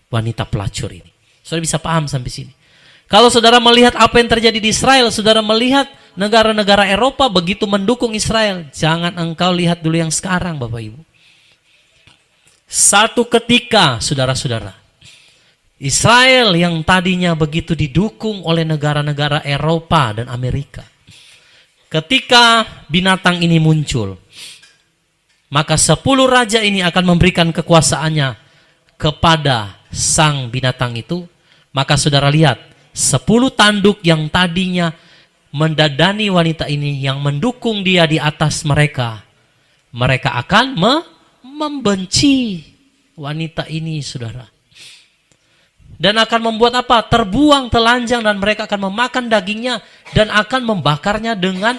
wanita pelacur ini. Saudara bisa paham sampai sini. Kalau saudara melihat apa yang terjadi di Israel, saudara melihat negara-negara Eropa begitu mendukung Israel. Jangan engkau lihat dulu yang sekarang, Bapak Ibu. Satu ketika, saudara-saudara, Israel yang tadinya begitu didukung oleh negara-negara Eropa dan Amerika, ketika binatang ini muncul, maka 10 raja ini akan memberikan kekuasaannya kepada sang binatang itu. Maka saudara lihat, 10 tanduk yang tadinya mendadani wanita ini, yang mendukung dia di atas mereka, mereka akan membenci wanita ini, saudara. Dan akan membuat apa? Terbuang, telanjang, dan mereka akan memakan dagingnya dan akan membakarnya dengan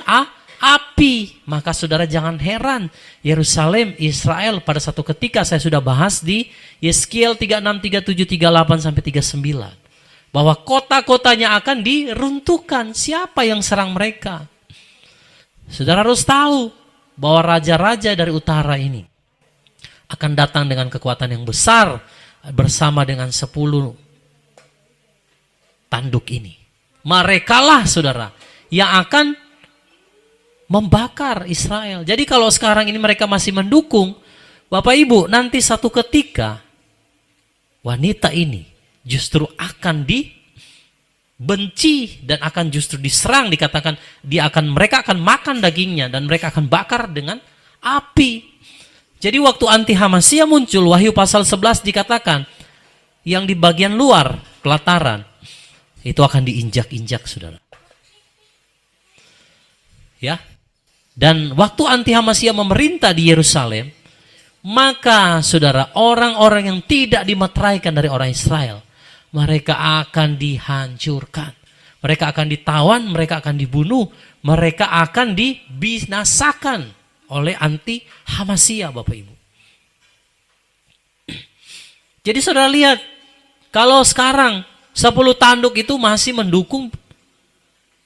api. Maka saudara jangan heran, Yerusalem, Israel pada satu ketika, saya sudah bahas di Yeskiel 36, 37, 38 sampai 39. Bahwa kota-kotanya akan diruntuhkan. Siapa yang serang mereka? Saudara harus tahu bahwa raja-raja dari utara ini akan datang dengan kekuatan yang besar bersama dengan 10 tanduk ini. Merekalah saudara yang akan membakar Israel. Jadi kalau sekarang ini mereka masih mendukung, Bapak Ibu, nanti satu ketika wanita ini justru akan dibenci dan akan justru diserang. Dikatakan mereka akan makan dagingnya dan mereka akan bakar dengan api. Jadi waktu anti Hamasia muncul, Wahyu pasal 11 dikatakan yang di bagian luar pelataran itu akan diinjak-injak, saudara. Ya. Dan waktu anti Hamasia memerintah di Yerusalem, maka saudara, orang-orang yang tidak dimeteraikan dari orang Israel, mereka akan dihancurkan. Mereka akan ditawan, mereka akan dibunuh, mereka akan dibinasakan oleh anti Hamasia, Bapak Ibu. Jadi saudara lihat, kalau sekarang 10 tanduk itu masih mendukung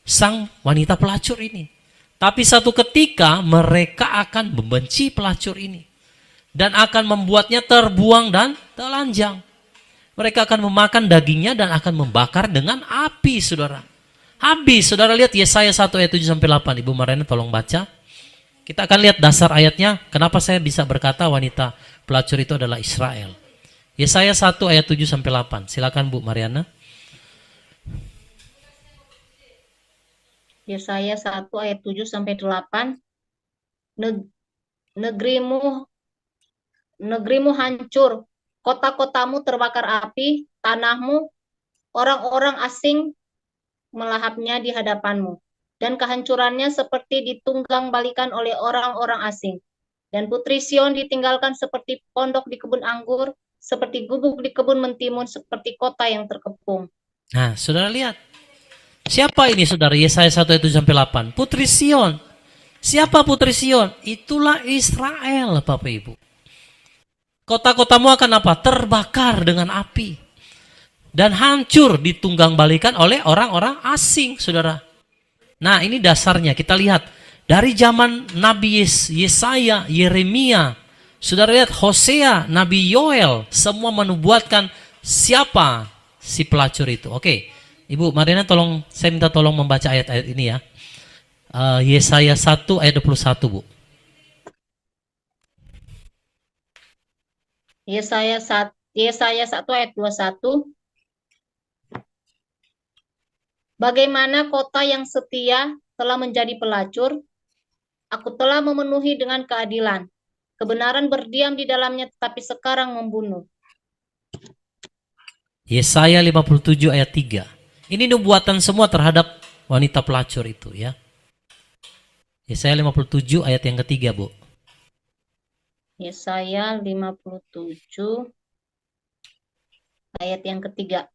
sang wanita pelacur ini. Tapi satu ketika mereka akan membenci pelacur ini dan akan membuatnya terbuang dan telanjang. Mereka akan memakan dagingnya dan akan membakar dengan api, saudara. Habis, saudara lihat Yesaya 1 ayat 7 sampai 8. Ibu Mariana tolong baca. Kita akan lihat dasar ayatnya. Kenapa saya bisa berkata wanita pelacur itu adalah Israel. Yesaya 1 ayat 7 sampai 8. Silakan Bu Mariana. Yesaya 1 ayat 7 sampai 8. Negerimu hancur, kota-kotamu terbakar api, tanahmu, orang-orang asing melahapnya di hadapanmu. Dan kehancurannya seperti ditunggang balikan oleh orang-orang asing. Dan putri Sion ditinggalkan seperti pondok di kebun anggur, seperti gubuk di kebun mentimun, seperti kota yang terkepung. Nah, saudara lihat. Siapa ini saudara? Yesaya 1 ayat 7 sampai 8. Putri Sion. Siapa putri Sion? Itulah Israel, Bapak Ibu. Kota-kotamu akan apa? Terbakar dengan api. Dan hancur ditunggang balikan oleh orang-orang asing, saudara. Nah, ini dasarnya. Kita lihat. Dari zaman Nabi Yesaya, Yeremia, Saudara lihat Hosea, Nabi Yoel, semua menubuatkan siapa si pelacur itu. Oke, Ibu Mariana tolong, saya minta tolong membaca ayat-ayat ini ya. Yesaya 1 ayat 21, Bu. Yesaya 1 ayat 21. Bagaimana kota yang setia telah menjadi pelacur, aku telah memenuhi dengan keadilan. Kebenaran berdiam di dalamnya, tetapi sekarang membunuh. Yesaya 57 ayat 3. Ini nubuatan semua terhadap wanita pelacur itu ya. Yesaya 57 ayat yang ketiga, Bu. Yesaya 57 ayat yang ketiga.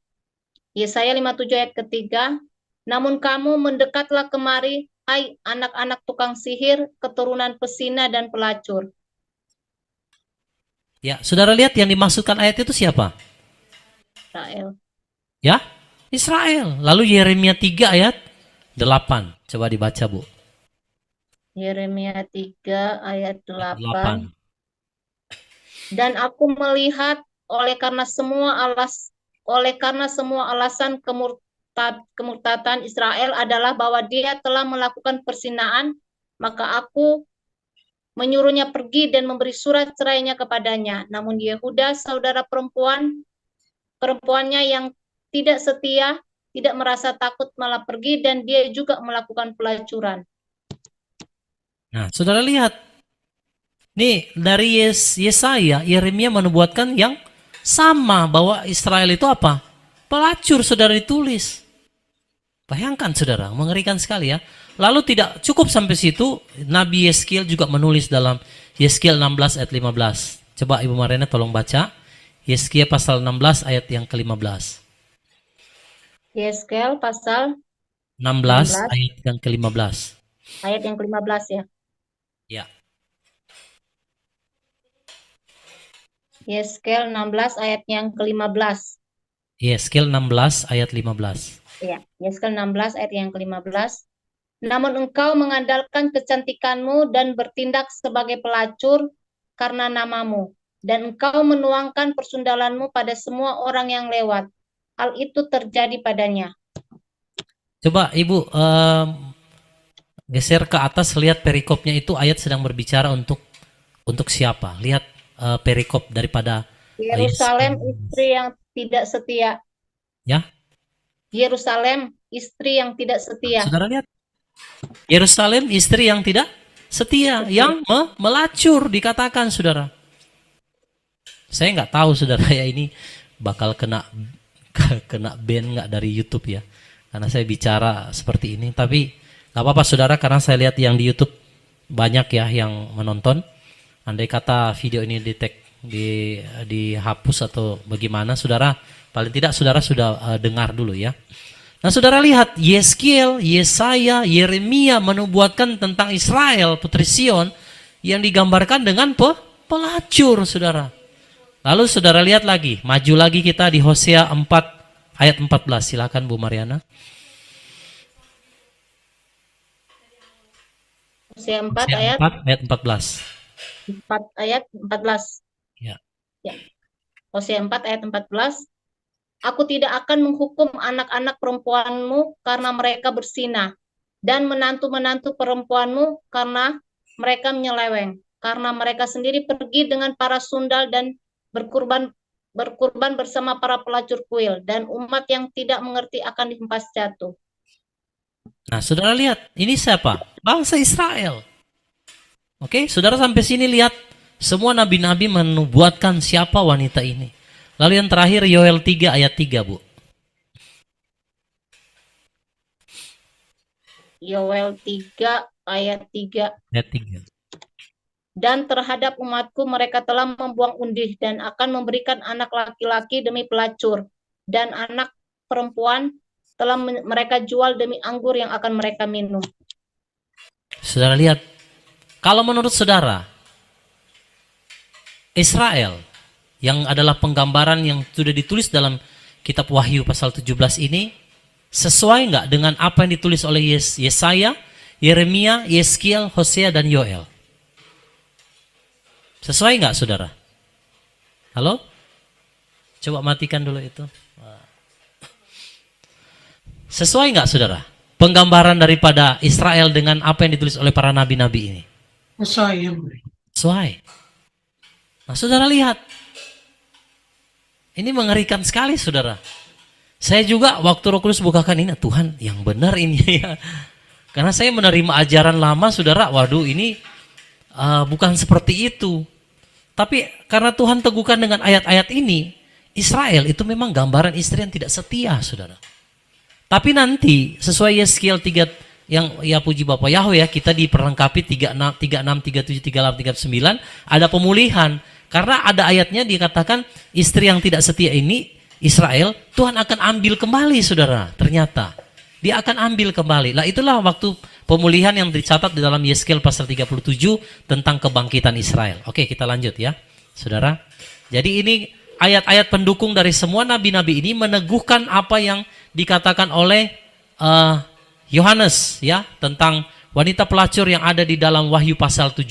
Yesaya 57 ayat ketiga. Namun kamu mendekatlah kemari, hai anak-anak tukang sihir, keturunan pesina dan pelacur. Ya, saudara lihat yang dimaksudkan ayat itu siapa? Israel. Ya, Israel. Lalu Yeremia 3 ayat 8. Coba dibaca, Bu. Yeremia 3 ayat 8. 8. Dan aku melihat oleh karena semua alasan kemurtatan Israel adalah bahwa dia telah melakukan perzinaan, maka aku menyuruhnya pergi dan memberi surat cerainya kepadanya. Namun Yehuda, saudara perempuannya yang tidak setia, tidak merasa takut, malah pergi dan dia juga melakukan pelacuran. Nah, saudara lihat. Nih, dari Yesaya, Yeremia menubuatkan yang sama bahwa Israel itu apa? Pelacur, saudara ditulis. Bayangkan saudara, mengerikan sekali ya. Lalu tidak cukup sampai situ, Nabi Yeskiel juga menulis dalam Yeskiel 16 ayat 15. Coba Ibu Mariana tolong baca. Yeskiel pasal 16 ayat yang ke-15. Yeskiel pasal 16 ayat yang ke-15. Ayat yang ke-15 ya. Ya. Yeskiel 16 ayat yang ke-15. Yeskiel 16 ayat 15. Ya, Yeskiel 16 ayat yang ke-15. Namun engkau mengandalkan kecantikanmu dan bertindak sebagai pelacur karena namamu. Dan engkau menuangkan persundalanmu pada semua orang yang lewat. Hal itu terjadi padanya. Coba Ibu geser ke atas, lihat perikopnya itu ayat sedang berbicara untuk siapa. Lihat perikop daripada Yerusalem istri yang tidak setia. Ya. Yerusalem istri yang tidak setia. Saudara lihat. Yerusalem istri yang tidak setia, yang melacur dikatakan saudara. Saya nggak tahu saudara ya ini bakal kena ban nggak dari YouTube ya, karena saya bicara seperti ini. Tapi nggak apa-apa saudara, karena saya lihat yang di YouTube banyak ya yang menonton. Andai kata video ini dihapus atau bagaimana, saudara paling tidak saudara sudah dengar dulu ya. Nah saudara lihat, Yeskiel, Yesaya, Yeremia menubuatkan tentang Israel, putri Sion, yang digambarkan dengan pelacur saudara. Lalu saudara lihat lagi, maju lagi kita di Hosea 4 ayat 14. Silakan Bu Mariana. Hosea 4 ayat 14. 4 ayat 14. Ya. Ya. Hosea 4 ayat 14. Aku tidak akan menghukum anak-anak perempuanmu karena mereka bersinah, dan menantu-menantu perempuanmu karena mereka menyeleweng, karena mereka sendiri pergi dengan para sundal dan berkurban bersama para pelacur kuil, dan umat yang tidak mengerti akan dihempas jatuh. Nah, saudara lihat, ini siapa? Bangsa Israel. Oke, saudara sampai sini lihat, semua nabi-nabi menubuatkan siapa wanita ini. Lalu yang terakhir Yoel 3 ayat 3, Bu. Yoel 3 ayat 3. Ayat 3. Dan terhadap umatku mereka telah membuang undih dan akan memberikan anak laki-laki demi pelacur, dan anak perempuan telah mereka jual demi anggur yang akan mereka minum. Saudara lihat, kalau menurut saudara, Israel yang adalah penggambaran yang sudah ditulis dalam kitab Wahyu pasal 17 ini, sesuai nggak dengan apa yang ditulis oleh Yesaya, Yeremia, Yeskiel, Hosea, dan Yoel? Sesuai nggak saudara? Halo? Coba matikan dulu itu. Sesuai nggak saudara? Penggambaran daripada Israel dengan apa yang ditulis oleh para nabi-nabi ini. Sesuai. Nah saudara lihat. Ini mengerikan sekali saudara. Saya juga waktu Roh Kudus bukakan ini, Tuhan yang benar ini ya. Karena saya menerima ajaran lama saudara, waduh ini bukan seperti itu. Tapi karena Tuhan teguhkan dengan ayat-ayat ini, Israel itu memang gambaran istri yang tidak setia saudara. Tapi nanti sesuai Yeskiel 3 yang ya puji Bapak Yahweh ya, kita diperlengkapi 36, 37, 38, 39 ada pemulihan. Karena ada ayatnya dikatakan istri yang tidak setia ini Israel, Tuhan akan ambil kembali saudara. Ternyata dia akan ambil kembali. Lah itulah waktu pemulihan yang dicatat di dalam Yeskiel pasal 37 tentang kebangkitan Israel. Oke, kita lanjut ya saudara. Jadi ini ayat-ayat pendukung dari semua nabi-nabi ini meneguhkan apa yang dikatakan oleh Yohanes ya tentang wanita pelacur yang ada di dalam Wahyu pasal 17.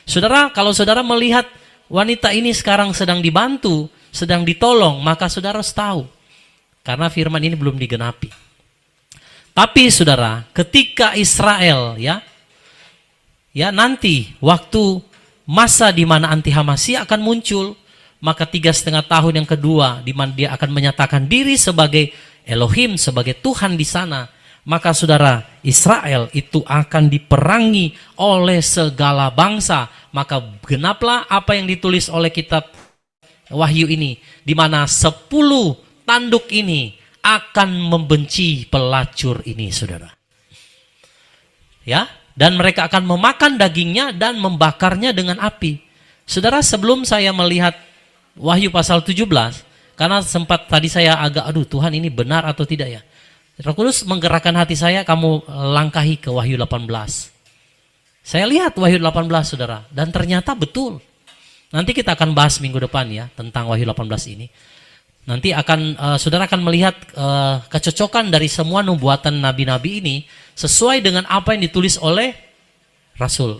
Saudara, kalau saudara melihat wanita ini sekarang sedang dibantu, sedang ditolong, maka saudara harus tahu. Karena firman ini belum digenapi. Tapi saudara, ketika Israel ya nanti waktu masa di mana anti-Hamasi akan muncul, maka 3,5 tahun yang kedua di mana dia akan menyatakan diri sebagai Elohim, sebagai Tuhan di sana, maka saudara, Israel itu akan diperangi oleh segala bangsa. Maka genaplah apa yang ditulis oleh kitab Wahyu ini, di mana 10 tanduk ini akan membenci pelacur ini saudara. Ya, dan mereka akan memakan dagingnya dan membakarnya dengan api. Saudara, sebelum saya melihat Wahyu pasal 17, karena sempat tadi saya agak aduh Tuhan ini benar atau tidak ya. Roh Kudus menggerakkan hati saya, kamu langkahi ke Wahyu 18. Saya lihat Wahyu 18 saudara, dan ternyata betul. Nanti kita akan bahas minggu depan ya, tentang Wahyu 18 ini. Nanti saudara akan melihat kecocokan dari semua nubuatan nabi-nabi ini, sesuai dengan apa yang ditulis oleh Rasul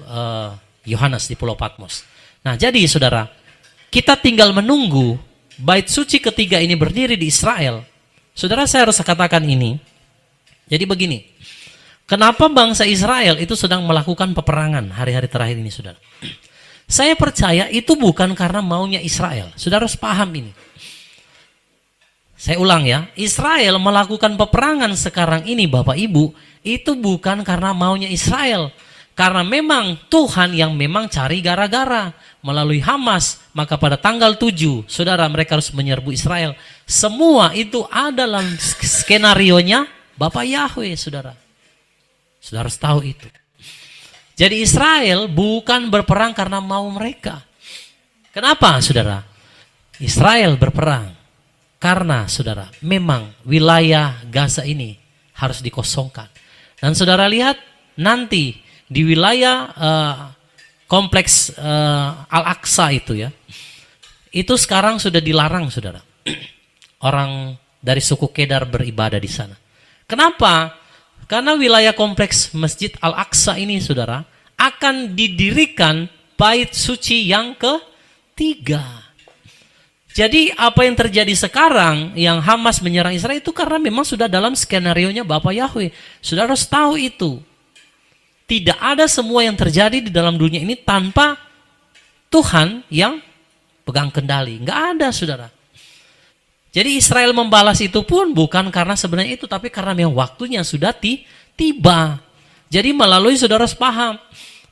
Yohanes di Pulau Patmos. Nah jadi saudara, kita tinggal menunggu bait suci ketiga ini berdiri di Israel. Saudara, saya harus katakan ini. Jadi begini, kenapa bangsa Israel itu sedang melakukan peperangan hari-hari terakhir ini, saudara? Saya percaya itu bukan karena maunya Israel. Saudara harus paham ini. Saya ulang ya, Israel melakukan peperangan sekarang ini Bapak Ibu, itu bukan karena maunya Israel. Karena memang Tuhan yang memang cari gara-gara melalui Hamas, maka pada tanggal 7, saudara, mereka harus menyerbu Israel. Semua itu ada dalam skenarionya Bapak Yahweh, saudara. Saudara harus tahu itu. Jadi Israel bukan berperang karena mau mereka. Kenapa, saudara? Israel berperang karena, saudara, memang wilayah Gaza ini harus dikosongkan. Dan saudara lihat nanti di wilayah kompleks Al-Aqsa itu ya, itu sekarang sudah dilarang, saudara. Orang dari suku Kedar beribadah di sana. Kenapa? Karena wilayah kompleks Masjid Al-Aqsa ini, saudara, akan didirikan bait suci yang ketiga. Jadi apa yang terjadi sekarang, yang Hamas menyerang Israel itu karena memang sudah dalam skenarionya Bapak Yahweh. Saudara harus tahu itu. Tidak ada semua yang terjadi di dalam dunia ini tanpa Tuhan yang pegang kendali. Nggak ada, saudara. Jadi Israel membalas itu pun bukan karena sebenarnya itu, tapi karena memang waktunya sudah tiba. Jadi melalui, saudara harus paham,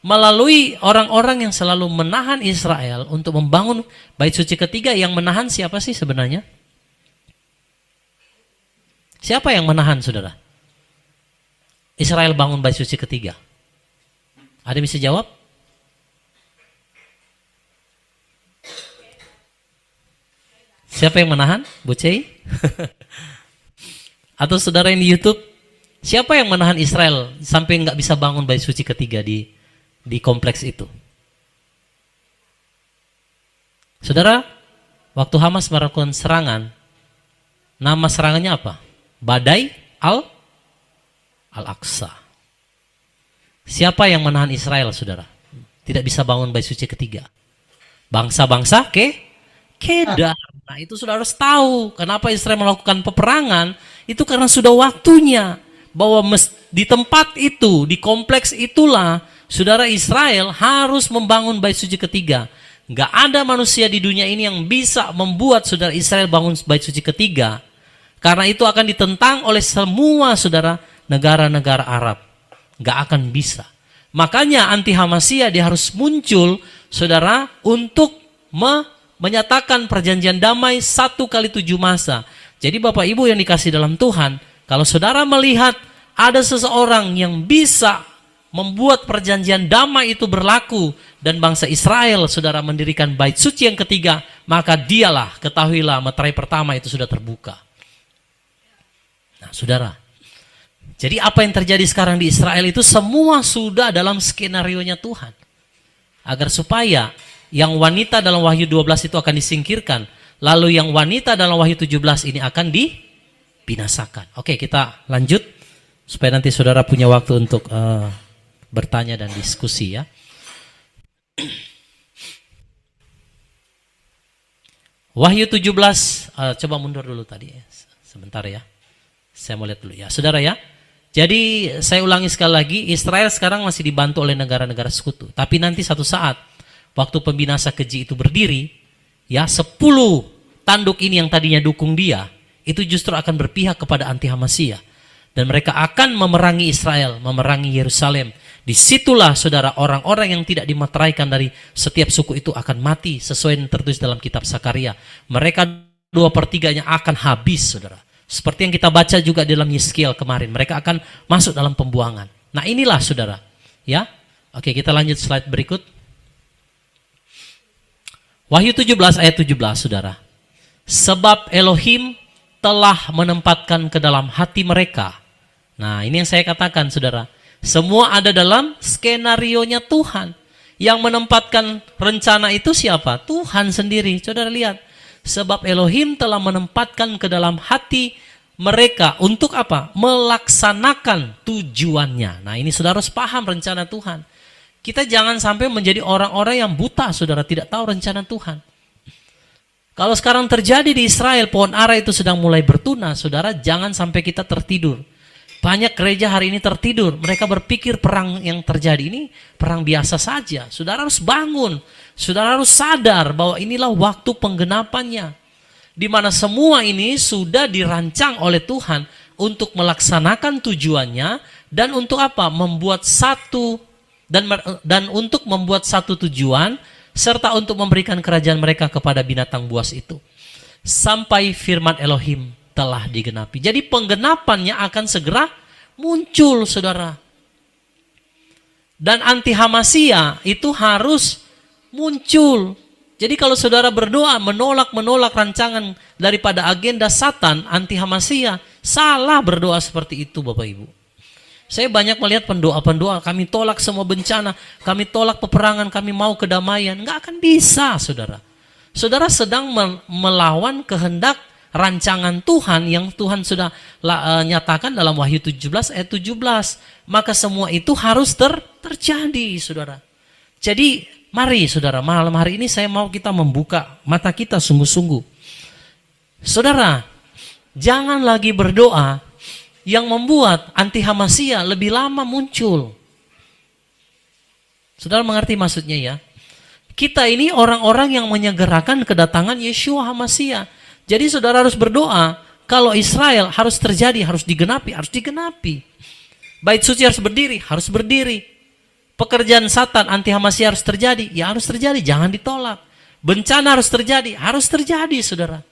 melalui orang-orang yang selalu menahan Israel untuk membangun bait suci ketiga, yang menahan siapa sih sebenarnya? Siapa yang menahan, saudara? Israel bangun bait suci ketiga. Ada yang bisa jawab? Siapa yang menahan? Bu Cei? Atau saudara yang di YouTube? Siapa yang menahan Israel sampai nggak bisa bangun bait suci ketiga di kompleks itu? Saudara, waktu Hamas melakukan serangan, nama serangannya apa? Badai Al-Aqsa. Siapa yang menahan Israel, saudara? Tidak bisa bangun bait suci ketiga. Bangsa-bangsa Kedar. Nah, itu sudah harus tahu kenapa Israel melakukan peperangan, itu karena sudah waktunya bahwa di tempat itu, di kompleks itulah saudara Israel harus membangun bait suci ketiga. Nggak ada manusia di dunia ini yang bisa membuat saudara Israel bangun bait suci ketiga. Karena itu akan ditentang oleh semua saudara negara-negara Arab. Nggak akan bisa. Makanya anti Hamasiyah dia harus muncul saudara untuk menyatakan perjanjian damai 1x7 masa. Jadi Bapak Ibu yang dikasih dalam Tuhan, kalau saudara melihat ada seseorang yang bisa membuat perjanjian damai itu berlaku dan bangsa Israel saudara mendirikan bait suci yang ketiga, maka dialah, ketahuilah, meterai pertama itu sudah terbuka. Nah saudara, jadi apa yang terjadi sekarang di Israel itu semua sudah dalam skenarionya Tuhan. Agar supaya yang wanita dalam Wahyu 12 itu akan disingkirkan, lalu yang wanita dalam Wahyu 17 ini akan dibinasakan. Oke, kita lanjut supaya nanti saudara punya waktu untuk bertanya dan diskusi ya. Wahyu 17, coba mundur dulu tadi ya. Sebentar ya. Saya mau lihat dulu ya. Saudara ya. Jadi saya ulangi sekali lagi, Israel sekarang masih dibantu oleh negara-negara sekutu. Tapi nanti satu saat, waktu pembinasa keji itu berdiri, ya 10 tanduk ini yang tadinya dukung dia, itu justru akan berpihak kepada anti Hamasiyah. Dan mereka akan memerangi Israel, memerangi Yerusalem. Disitulah saudara orang-orang yang tidak dimeteraikan dari setiap suku itu akan mati sesuai yang tertulis dalam kitab Sakaria. Mereka 2/3 akan habis saudara. Seperti yang kita baca juga dalam Yeskiel kemarin, mereka akan masuk dalam pembuangan. Nah inilah saudara, ya. Oke, kita lanjut slide berikut. Wahyu 17 ayat 17 saudara. Sebab Elohim telah menempatkan ke dalam hati mereka. Nah ini yang saya katakan saudara. Semua ada dalam skenarionya Tuhan. Yang menempatkan rencana itu siapa? Tuhan sendiri. Saudara lihat. Sebab Elohim telah menempatkan ke dalam hati mereka untuk apa? Melaksanakan tujuannya. Nah ini saudara harus paham rencana Tuhan. Kita jangan sampai menjadi orang-orang yang buta, saudara, tidak tahu rencana Tuhan. Kalau sekarang terjadi di Israel, pohon ara itu sedang mulai bertunas, saudara, jangan sampai kita tertidur. Banyak gereja hari ini tertidur. Mereka berpikir perang yang terjadi ini perang biasa saja. Saudara harus bangun. Saudara harus sadar bahwa inilah waktu penggenapannya. Di mana semua ini sudah dirancang oleh Tuhan untuk melaksanakan tujuannya dan untuk apa? Membuat satu dan untuk membuat satu tujuan serta untuk memberikan kerajaan mereka kepada binatang buas itu. Sampai firman Elohim telah digenapi. Jadi penggenapannya akan segera muncul, saudara. Dan anti Hamasiyah itu harus muncul. Jadi kalau saudara berdoa menolak rancangan daripada agenda Satan, anti Hamasiyah, salah berdoa seperti itu Bapak Ibu. Saya banyak melihat pendoa-pendoa, kami tolak semua bencana, kami tolak peperangan, kami mau kedamaian. Nggak akan bisa, saudara. Saudara sedang melawan kehendak rancangan Tuhan yang Tuhan sudah nyatakan dalam Wahyu 17 ayat 17. Maka semua itu harus terjadi, saudara. Jadi mari saudara, malam hari ini saya mau kita membuka mata kita sungguh-sungguh. Saudara, jangan lagi berdoa yang membuat anti Hamasiyah lebih lama muncul. Saudara mengerti maksudnya ya? Kita ini orang-orang yang menyegerakan kedatangan Yeshua Hamasiyah. Jadi saudara harus berdoa, kalau Israel harus terjadi, harus digenapi, harus digenapi. Bait suci harus berdiri. Pekerjaan Satan anti Hamasiyah harus terjadi, ya harus terjadi, jangan ditolak. Bencana harus terjadi saudara.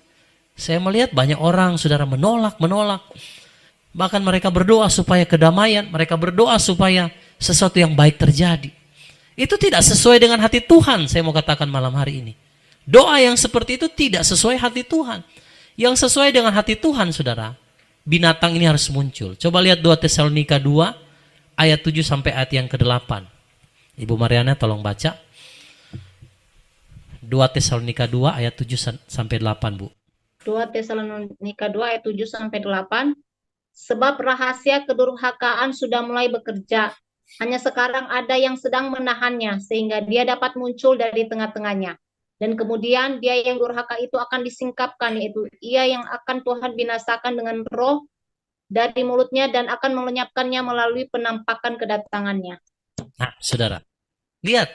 Saya melihat banyak orang saudara menolak. Bahkan mereka berdoa supaya kedamaian, mereka berdoa supaya sesuatu yang baik terjadi. Itu tidak sesuai dengan hati Tuhan, saya mau katakan malam hari ini. Doa yang seperti itu tidak sesuai hati Tuhan. Yang sesuai dengan hati Tuhan, saudara, binatang ini harus muncul. Coba lihat 2 Tesalonika 2, ayat 7 sampai ayat yang ke-8. Ibu Mariana tolong baca. 2 Tesalonika 2, ayat 7 sampai 8, Bu. 2 Tesalonika 2 ayat 7 sampai 8. Sebab rahasia kedurhakaan sudah mulai bekerja. Hanya sekarang ada yang sedang menahannya, sehingga dia dapat muncul dari tengah-tengahnya. Dan kemudian dia yang durhaka itu akan disingkapkan, yaitu ia yang akan Tuhan binasakan dengan roh dari mulutnya dan akan melenyapkannya melalui penampakan kedatangannya. Nah, saudara, lihat,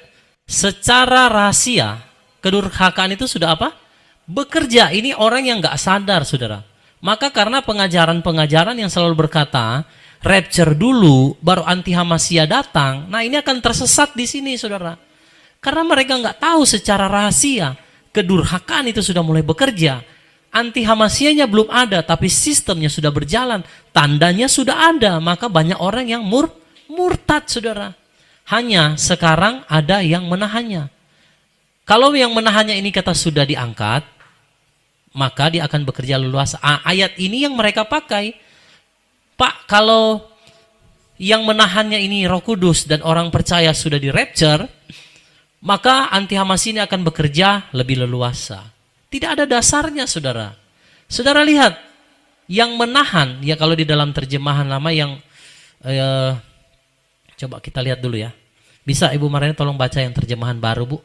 secara rahasia, kedurhakaan itu sudah apa? Bekerja. Ini orang yang nggak sadar, saudara. Maka karena pengajaran-pengajaran yang selalu berkata, rapture dulu, baru anti Hamasia datang, nah ini akan tersesat di sini, saudara. Karena mereka nggak tahu secara rahasia, kedurhakaan itu sudah mulai bekerja. Anti Hamasianya belum ada, tapi sistemnya sudah berjalan, tandanya sudah ada, maka banyak orang yang murtad, saudara. Hanya sekarang ada yang menahannya. Kalau yang menahannya ini kata sudah diangkat, maka dia akan bekerja leluasa. Ayat ini yang mereka pakai. Pak, kalau yang menahannya ini Roh Kudus dan orang percaya sudah di rapture, maka anti Hamas ini akan bekerja lebih leluasa. Tidak ada dasarnya, saudara. Saudara lihat, yang menahan, ya kalau di dalam terjemahan lama yang coba kita lihat dulu ya. Bisa Ibu Mariana tolong baca yang terjemahan baru, Bu?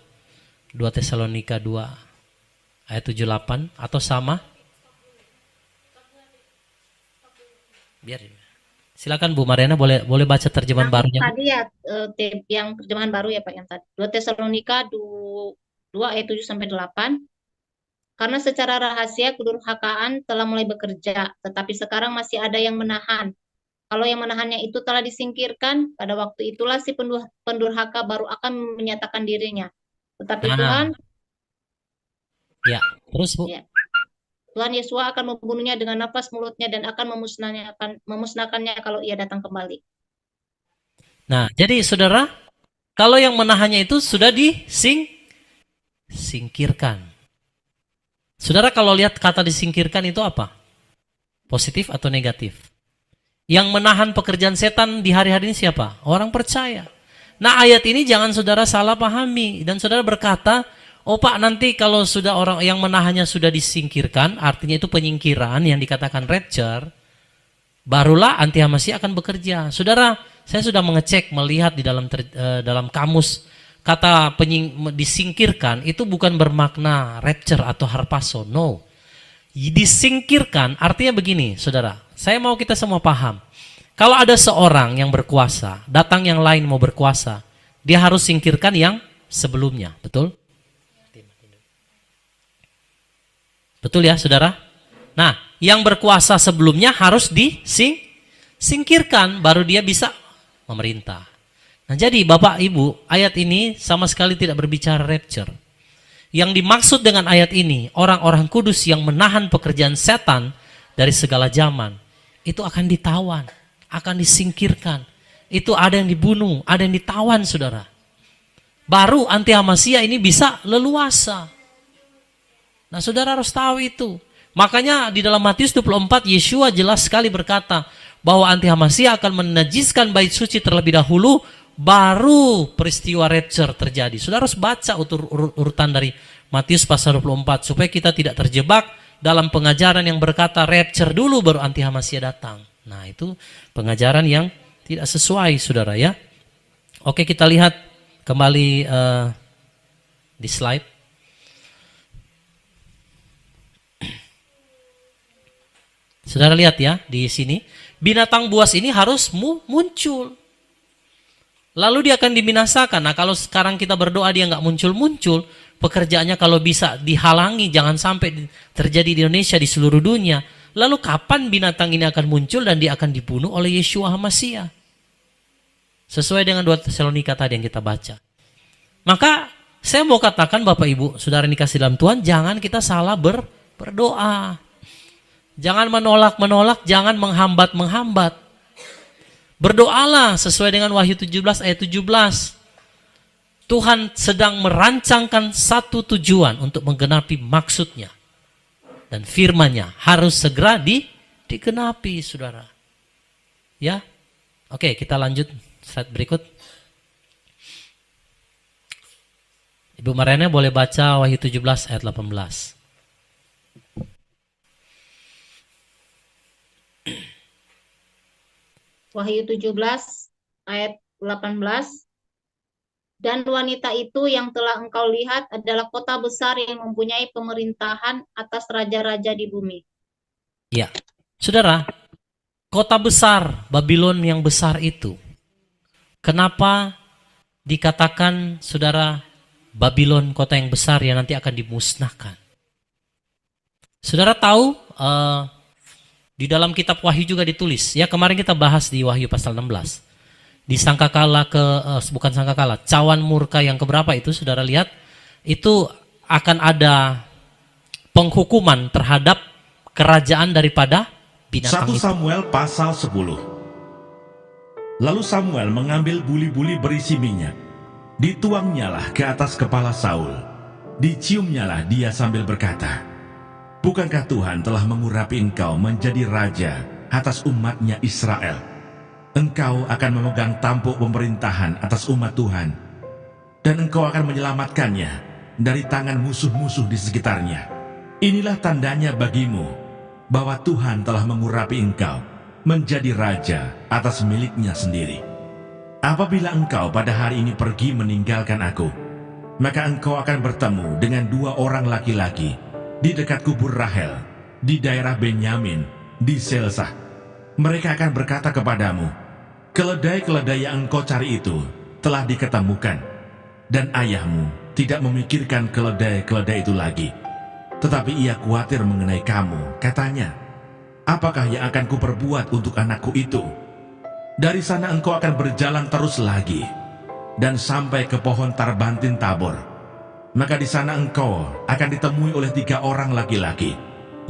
2 Tesalonika 2 ayat 78 atau sama? Biar. Silakan Bu Mariana, boleh baca terjemahan Yang barunya, Bu? tadi ya, yang terjemahan baru ya Pak, yang tadi. 2 Tesalonika 2 ayat 7 sampai 8. Karena secara rahasia kedurhakaan telah mulai bekerja, tetapi sekarang masih ada yang menahan. Kalau yang menahannya itu telah disingkirkan, pada waktu itulah si pendurhaka baru akan menyatakan dirinya. Tetapi Nah, ya. Terus, Bu. ya, Tuhan Yesus akan membunuhnya dengan nafas mulutnya dan akan memusnahkannya kalau ia datang kembali. Nah, jadi saudara, kalau yang menahannya itu sudah disingkirkan. Saudara kalau lihat kata disingkirkan itu apa? Positif atau negatif? Yang menahan pekerjaan setan di hari-hari ini siapa? Orang percaya. Nah, ayat ini jangan saudara salah pahami. Dan saudara berkata, oh Pak, nanti kalau sudah orang yang menahannya sudah disingkirkan, artinya itu penyingkiran yang dikatakan rapture, barulah anti Hamasnya akan bekerja. Saudara, saya sudah mengecek, melihat di dalam kamus, kata disingkirkan itu bukan bermakna rapture atau harpazo, no. Disingkirkan artinya begini, saudara. Saya mau kita semua paham. Kalau ada seorang yang berkuasa, datang yang lain mau berkuasa, dia harus singkirkan yang sebelumnya, betul? Betul ya, saudara? Nah, yang berkuasa sebelumnya harus disingkirkan, baru dia bisa memerintah. Nah, jadi Bapak Ibu, ayat ini sama sekali tidak berbicara rapture. Yang dimaksud dengan ayat ini, orang-orang kudus yang menahan pekerjaan setan dari segala zaman, itu akan ditawan, akan disingkirkan. Itu ada yang dibunuh, ada yang ditawan, saudara. Baru anti Hamasya ini bisa leluasa. Nah, saudara harus tahu itu. Makanya di dalam Matius 24, Yeshua jelas sekali berkata bahwa anti Hamasya akan menajiskan bait suci terlebih dahulu, baru peristiwa rapture terjadi. Saudara harus baca urutan dari Matius pasal 24 supaya kita tidak terjebak dalam pengajaran yang berkata rapture dulu baru anti Hamasya datang. Nah, itu pengajaran yang tidak sesuai, saudara ya. Oke, kita lihat kembali di slide. Saudara lihat ya di sini, binatang buas ini harus muncul. Lalu dia akan dibinasakan. Nah, kalau sekarang kita berdoa dia nggak muncul-muncul, pekerjaannya kalau bisa dihalangi, jangan sampai terjadi di Indonesia, di seluruh dunia. Lalu kapan binatang ini akan muncul dan dia akan dibunuh oleh Yeshua Hamasya? Sesuai dengan 2 Tesalonika tadi yang kita baca. Maka saya mau katakan Bapak Ibu, saudara yang dikasih dalam Tuhan, jangan kita salah berdoa. Jangan menolak-menolak, jangan menghambat-menghambat. Berdoalah sesuai dengan Wahyu 17 ayat 17. Tuhan sedang merancangkan satu tujuan untuk menggenapi maksudnya. Dan firman-Nya harus segera digenapi, saudara. Ya, oke, kita lanjut slide berikut. Ibu Mariana boleh baca Wahyu 17 ayat 18. Wahyu 17 ayat 18. Dan wanita itu yang telah engkau lihat adalah kota besar yang mempunyai pemerintahan atas raja-raja di bumi. Ya, saudara, kota besar, Babylon yang besar itu, kenapa dikatakan, saudara, Babylon kota yang besar yang nanti akan dimusnahkan? Saudara tahu, di dalam kitab Wahyu juga ditulis, ya kemarin kita bahas di Wahyu pasal 16. Di sangkakala bukan sangkakala, cawan murka yang keberapa itu, saudara lihat, itu akan ada penghukuman terhadap kerajaan daripada binatang 1 itu. Samuel pasal 10. Lalu Samuel mengambil buli-buli berisi minyak, dituangnyalah ke atas kepala Saul, diciumnyalah dia sambil berkata, "Bukankah Tuhan telah mengurapi engkau menjadi raja atas umatnya Israel? Engkau akan memegang tampuk pemerintahan atas umat Tuhan, dan engkau akan menyelamatkannya dari tangan musuh-musuh di sekitarnya. Inilah tandanya bagimu bahwa Tuhan telah mengurapi engkau menjadi raja atas miliknya sendiri. Apabila engkau pada hari ini pergi meninggalkan aku, maka engkau akan bertemu dengan 2 orang laki-laki di dekat kubur Rahel, di daerah Benyamin, di Selsah. Mereka akan berkata kepadamu, keledai-keledai yang engkau cari itu telah diketemukan, dan ayahmu tidak memikirkan keledai-keledai itu lagi, tetapi ia khawatir mengenai kamu. Katanya, apakah yang akan kuperbuat untuk anakku itu? Dari sana engkau akan berjalan terus lagi, dan sampai ke pohon Tarbantin Tabor. Maka di sana engkau akan ditemui oleh 3 orang laki-laki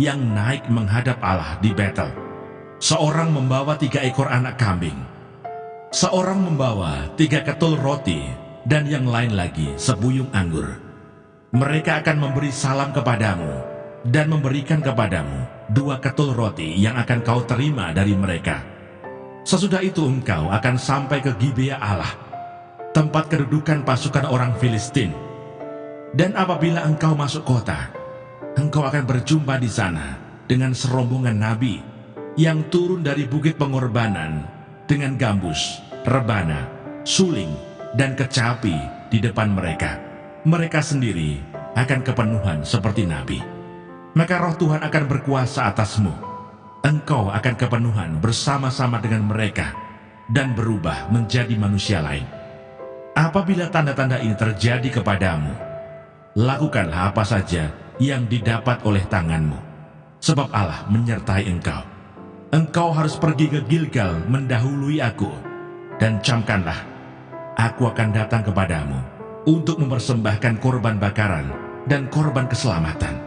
yang naik menghadap Allah di Betel. Seorang membawa 3 ekor anak kambing, seorang membawa 3 ketul roti, dan yang lain lagi sebuyung anggur. Mereka akan memberi salam kepadamu dan memberikan kepadamu 2 ketul roti yang akan kau terima dari mereka. Sesudah itu engkau akan sampai ke Gibea Allah, tempat kedudukan pasukan orang Filistin. Dan apabila engkau masuk kota, engkau akan berjumpa di sana dengan serombongan nabi yang turun dari bukit pengorbanan dengan gambus, rebana, suling, dan kecapi di depan mereka. Mereka sendiri akan kepenuhan seperti nabi. Maka roh Tuhan akan berkuasa atasmu. Engkau akan kepenuhan bersama-sama dengan mereka dan berubah menjadi manusia lain. Apabila tanda-tanda ini terjadi kepadamu, lakukanlah apa saja yang didapat oleh tanganmu, sebab Allah menyertai engkau. Engkau harus pergi ke Gilgal mendahului aku, dan camkanlah, aku akan datang kepadamu untuk mempersembahkan korban bakaran dan korban keselamatan.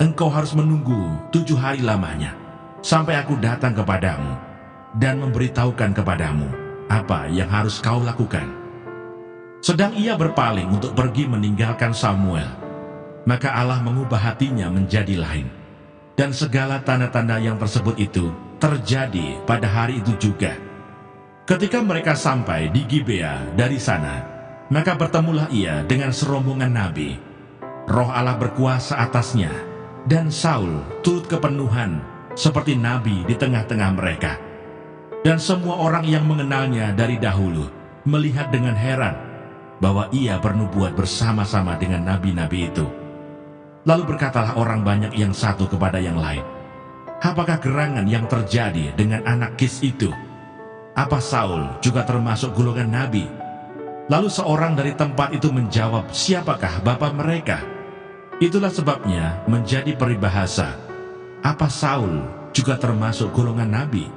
Engkau harus menunggu 7 hari lamanya, sampai aku datang kepadamu dan memberitahukan kepadamu apa yang harus kau lakukan." Sedang ia berpaling untuk pergi meninggalkan Samuel, maka Allah mengubah hatinya menjadi lain. Dan segala tanda-tanda yang tersebut itu terjadi pada hari itu juga. Ketika mereka sampai di Gibea dari sana, maka bertemulah ia dengan serombongan nabi. Roh Allah berkuasa atasnya, dan Saul turut kepenuhan seperti nabi di tengah-tengah mereka. Dan semua orang yang mengenalnya dari dahulu melihat dengan heran bahwa ia bernubuat bersama-sama dengan nabi-nabi itu. Lalu berkatalah orang banyak yang satu kepada yang lain, "Apakah gerangan yang terjadi dengan anak Kis itu? Apa Saul juga termasuk golongan nabi?" Lalu seorang dari tempat itu menjawab, "Siapakah bapa mereka?" Itulah sebabnya menjadi peribahasa, "Apa Saul juga termasuk golongan nabi?"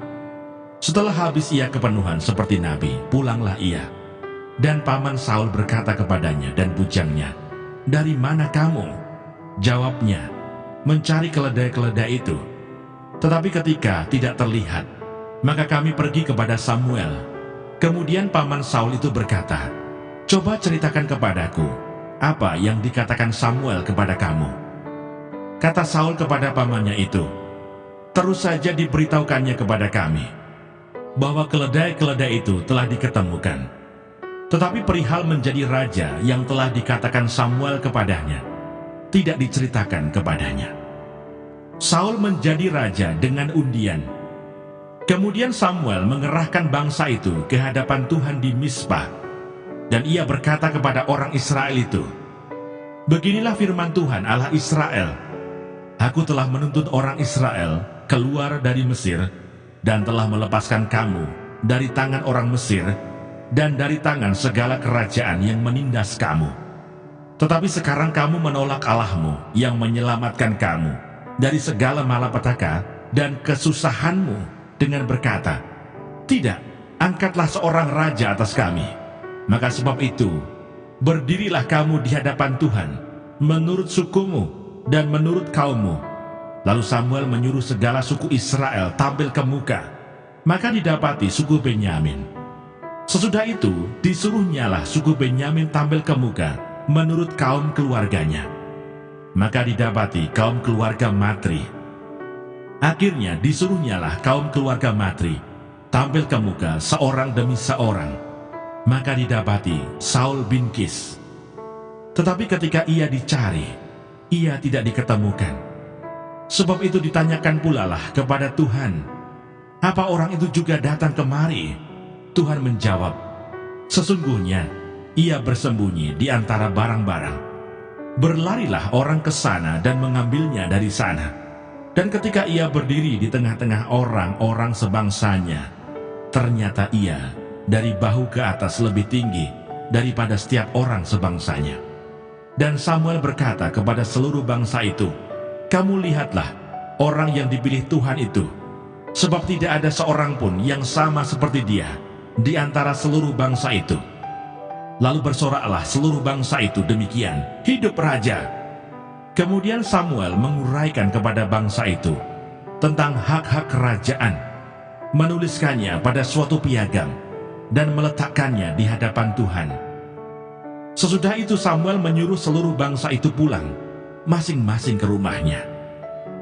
Setelah habis ia kepenuhan seperti nabi, pulanglah ia. Dan paman Saul berkata kepadanya dan bujangnya, "Dari mana kamu?" Jawabnya, "Mencari keledai-keledai itu. Tetapi ketika tidak terlihat, maka kami pergi kepada Samuel." Kemudian paman Saul itu berkata, "Coba ceritakan kepadaku, apa yang dikatakan Samuel kepada kamu?" Kata Saul kepada pamannya itu, "Terus saja diberitahukannya kepada kami, bahwa keledai-keledai itu telah diketemukan. Tetapi perihal menjadi raja yang telah dikatakan Samuel kepadanya, tidak diceritakan kepadanya." Saul menjadi raja dengan undian. Kemudian Samuel mengerahkan bangsa itu ke hadapan Tuhan di Mispa. Dan ia berkata kepada orang Israel itu, "Beginilah firman Tuhan Allah Israel, Aku telah menuntut orang Israel keluar dari Mesir dan telah melepaskan kamu dari tangan orang Mesir dan dari tangan segala kerajaan yang menindas kamu. Tetapi sekarang kamu menolak Allahmu yang menyelamatkan kamu dari segala malapetaka dan kesusahanmu dengan berkata, 'Tidak, angkatlah seorang raja atas kami.' Maka sebab itu, berdirilah kamu di hadapan Tuhan menurut sukumu dan menurut kaummu." Lalu Samuel menyuruh segala suku Israel tampil ke muka, maka didapati suku Benyamin. Sesudah itu disuruhnyalah suku Benyamin tampil ke muka menurut kaum keluarganya, maka didapati kaum keluarga Matri. Akhirnya disuruhnyalah kaum keluarga Matri tampil ke muka seorang demi seorang, maka didapati Saul bin Kis. Tetapi ketika ia dicari, ia tidak diketemukan. Sebab itu ditanyakan pula lah kepada Tuhan, "Apa orang itu juga datang kemari?" Tuhan menjawab, "Sesungguhnya ia bersembunyi di antara barang-barang. Berlarilah orang ke sana dan mengambilnya dari sana." Dan ketika ia berdiri di tengah-tengah orang-orang sebangsanya, ternyata ia dari bahu ke atas lebih tinggi daripada setiap orang sebangsanya. Dan Samuel berkata kepada seluruh bangsa itu, "Kamu lihatlah orang yang dipilih Tuhan itu, sebab tidak ada seorang pun yang sama seperti dia di antara seluruh bangsa itu." Lalu bersoraklah seluruh bangsa itu demikian, "Hidup raja!" Kemudian Samuel menguraikan kepada bangsa itu tentang hak-hak kerajaan, menuliskannya pada suatu piagam, dan meletakkannya di hadapan Tuhan. Sesudah itu Samuel menyuruh seluruh bangsa itu pulang, masing-masing ke rumahnya.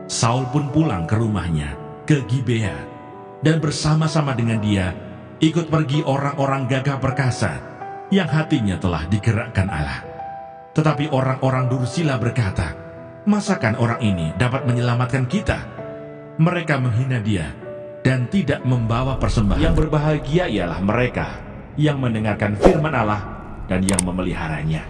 Saul pun pulang ke rumahnya, ke Gibea, dan bersama-sama dengan dia ikut pergi orang-orang gagah perkasa yang hatinya telah digerakkan Allah. Tetapi orang-orang Dursila berkata, "Masakan orang ini dapat menyelamatkan kita?" Mereka menghina dia dan tidak membawa persembahan. Yang berbahagia ialah mereka yang mendengarkan firman Allah dan yang memeliharanya.